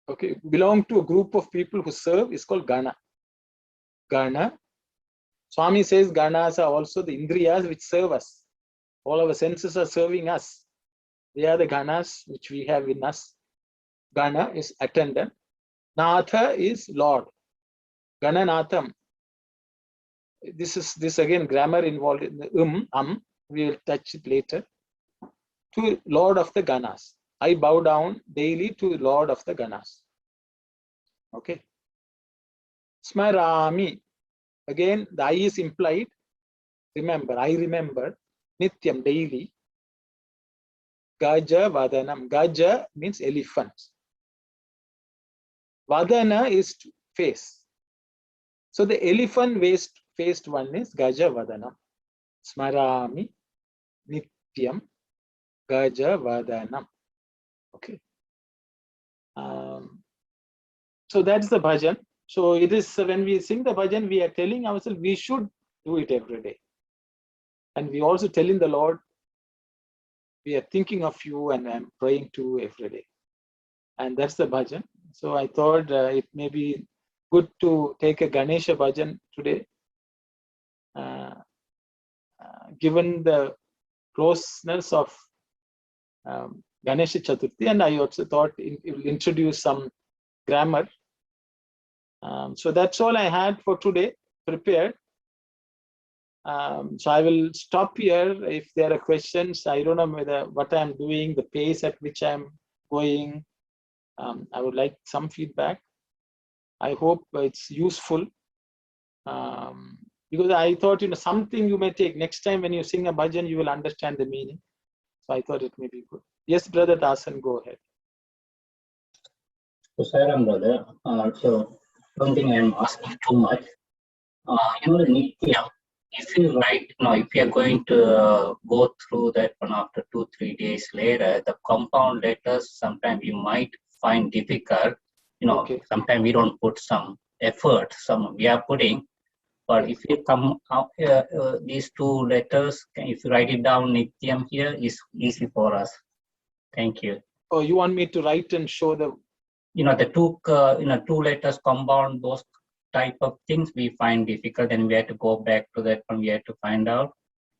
Okay, belong to a group of people who serve is called Gana. Gana. Swami says Ganas are also the Indriyas which serve us. All our senses are serving us. They are the Ganas which we have in us. Gana is attendant. Natha is Lord. Gananatham. This again grammar involved in the we will touch it later. To Lord of the Ganas. I bow down daily to Lord of the Ganas. Okay. Smarami. Again, the I is implied. Remember, I remember. Nityam, daily. Gaja Vadanam. Gaja means elephant. Vadana is face. So the elephant faced one is Gaja Vadanam. Smarami Nityam Gaja Vadanam. Okay. So that's the bhajan. So it is when we sing the bhajan, we are telling ourselves we should do it every day. And we also telling the Lord, we are thinking of you and I'm praying to you every day. And that's the bhajan. So I thought it may be good to take a Ganesha Bhajan today. Given the closeness of Ganesha Chaturthi, and I also thought it will introduce some grammar. So that's all I had for today, prepared. So I will stop here if there are questions. I don't know whether what I'm doing, the pace at which I'm going. I would like some feedback. I hope it's useful. Because I thought, something you may take next time when you sing a bhajan, you will understand the meaning. So I thought it may be good. Yes, Brother Dasan, go ahead. So, Sairam, brother, so don't think I'm asking too much. The Nitya, if you write, if you are going to go through that one after 2-3 days later, the compound letters sometimes you might find difficult. Okay. Sometimes we don't put some effort, some we are putting. But if you come out, these two letters, if you write it down, Nityam here is easy for us. Thank you. Oh, you want me to write and show the? The two letters compound, those type of things we find difficult, and we have to go back to that one. We have to find out.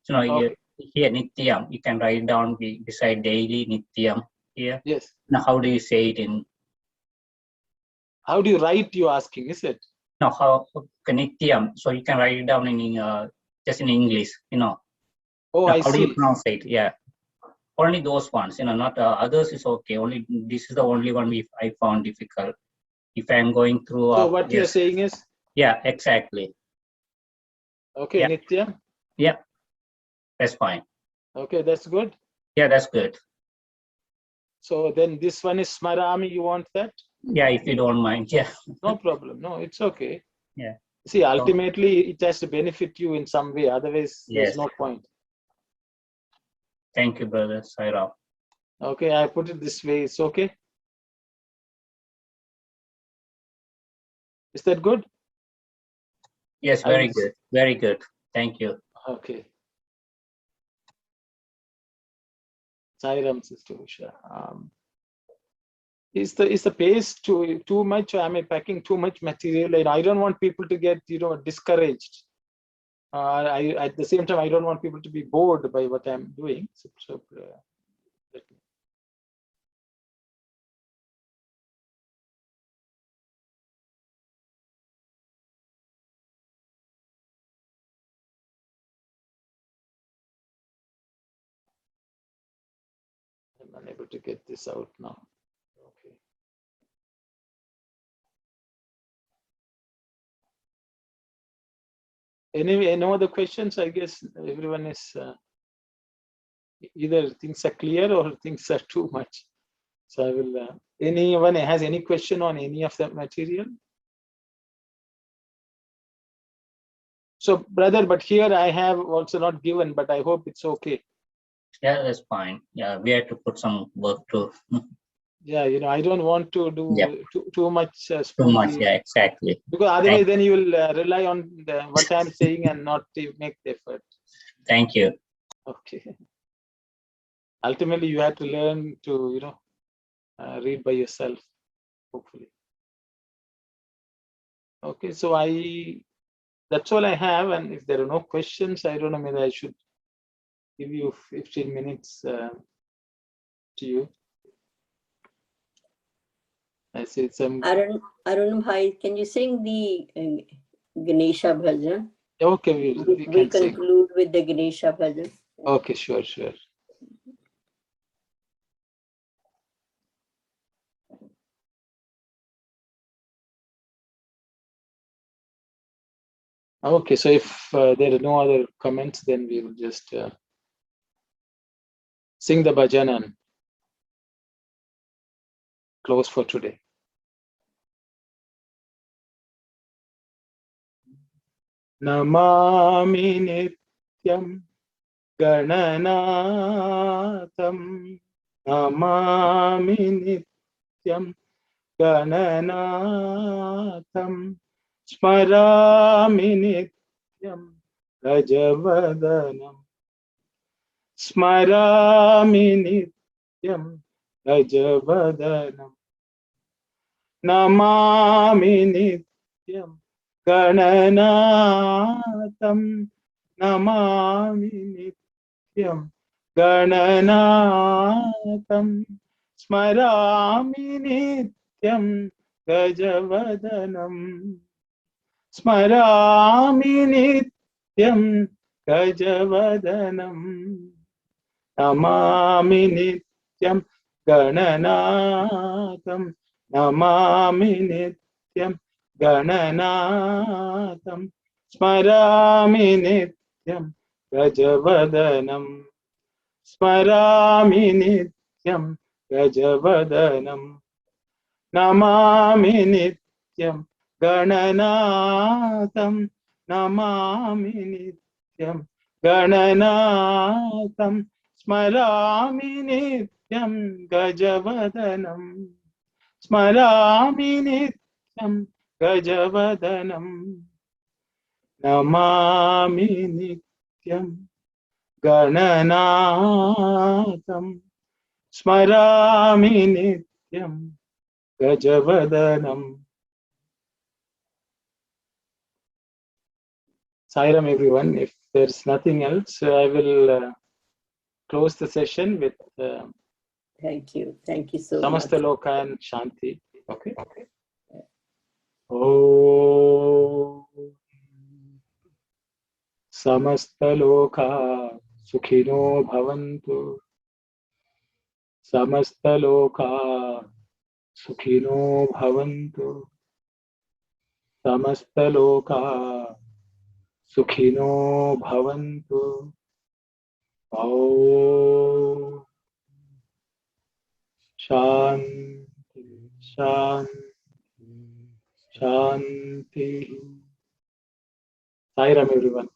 So Okay. here Nityam, you can write down beside daily Nityam here. Yes. Now, how do you say it in? How do you write? You asking, is it? No, how Nityam? So you can write it down in just in English. Oh, now, I how see. do you pronounce it? Yeah. Only those ones, not others is okay. Only this is the only one I found difficult. If I'm going through. So what you're saying is? Yeah, exactly. Okay, yeah. Nitya. Yeah, that's fine. Okay, that's good. Yeah, that's good. So then this one is Smarami. You want that? Yeah, if you don't mind. Yeah. No problem. No, it's okay. Yeah. See, ultimately, it has to benefit you in some way. Otherwise, there's no point. Thank you, brother Sairam. Okay, I put it this way. It's okay. Is that good? Yes, very good. Very good. Thank you. Okay. Sairam, Sister Usha. Is the pace too much? Or am I packing too much material? And I don't want people to get discouraged. At the same time, I don't want people to be bored by what I'm doing. I'm unable to get this out now. Okay. Anyway, no other questions? I guess everyone is either things are clear or things are too much. So I will. Anyone has any question on any of that material? So, brother, but here I have also not given, but I hope it's okay. Yeah, that's fine. Yeah, we have to put some work too. Yeah, I don't want to do Yeah, too much too much. smoothly, Yeah, exactly. because otherwise then you will rely on what I'm saying and not make the effort. Thank you. Okay. Ultimately, you have to learn to, read by yourself, hopefully. Okay, so that's all I have. And if there are no questions, I don't know, maybe I should give you 15 minutes to you. I see some. Arun Bhai, can you sing the Ganesha Bhajan? Okay, we We can sing. conclude with the Ganesha Bhajan. Okay, sure, sure. Okay, so if there are no other comments, then we will just sing the bhajan and close for today. Namami nityam gananatam. Namami nityam gananatam. Smarami nityam rajavadanam. Smarami nityam rajavadanam. Namami nityam gananatam. Namami nityam gananatam. Smarami nityam gajavadanam. Smarami nityam gajavadanam. Namami nityam gananatam. Namami nityam gananatam. Smarami nityam gajavadanam. Smarami nityam gajavadanam. Namami nityam gananatam. Namami nityam gananatam. Smarami nityam gajavadanam. Smarami nityam gajavadanam. Namami nityam gananatam. Smarami nityam gajavadanam. Sairam, everyone. If there's nothing else, I will close the session with Thank you. Thank you so much. Samasta Loka and Shanti. Okay. Oh, Samasta Loka Sukhino Bhavantu. Samasta Loka Sukhino Bhavantu. Samasta Loka Sukhino Bhavantu. Oh, Shanti, Shanti, Shanti. Sairam, everyone.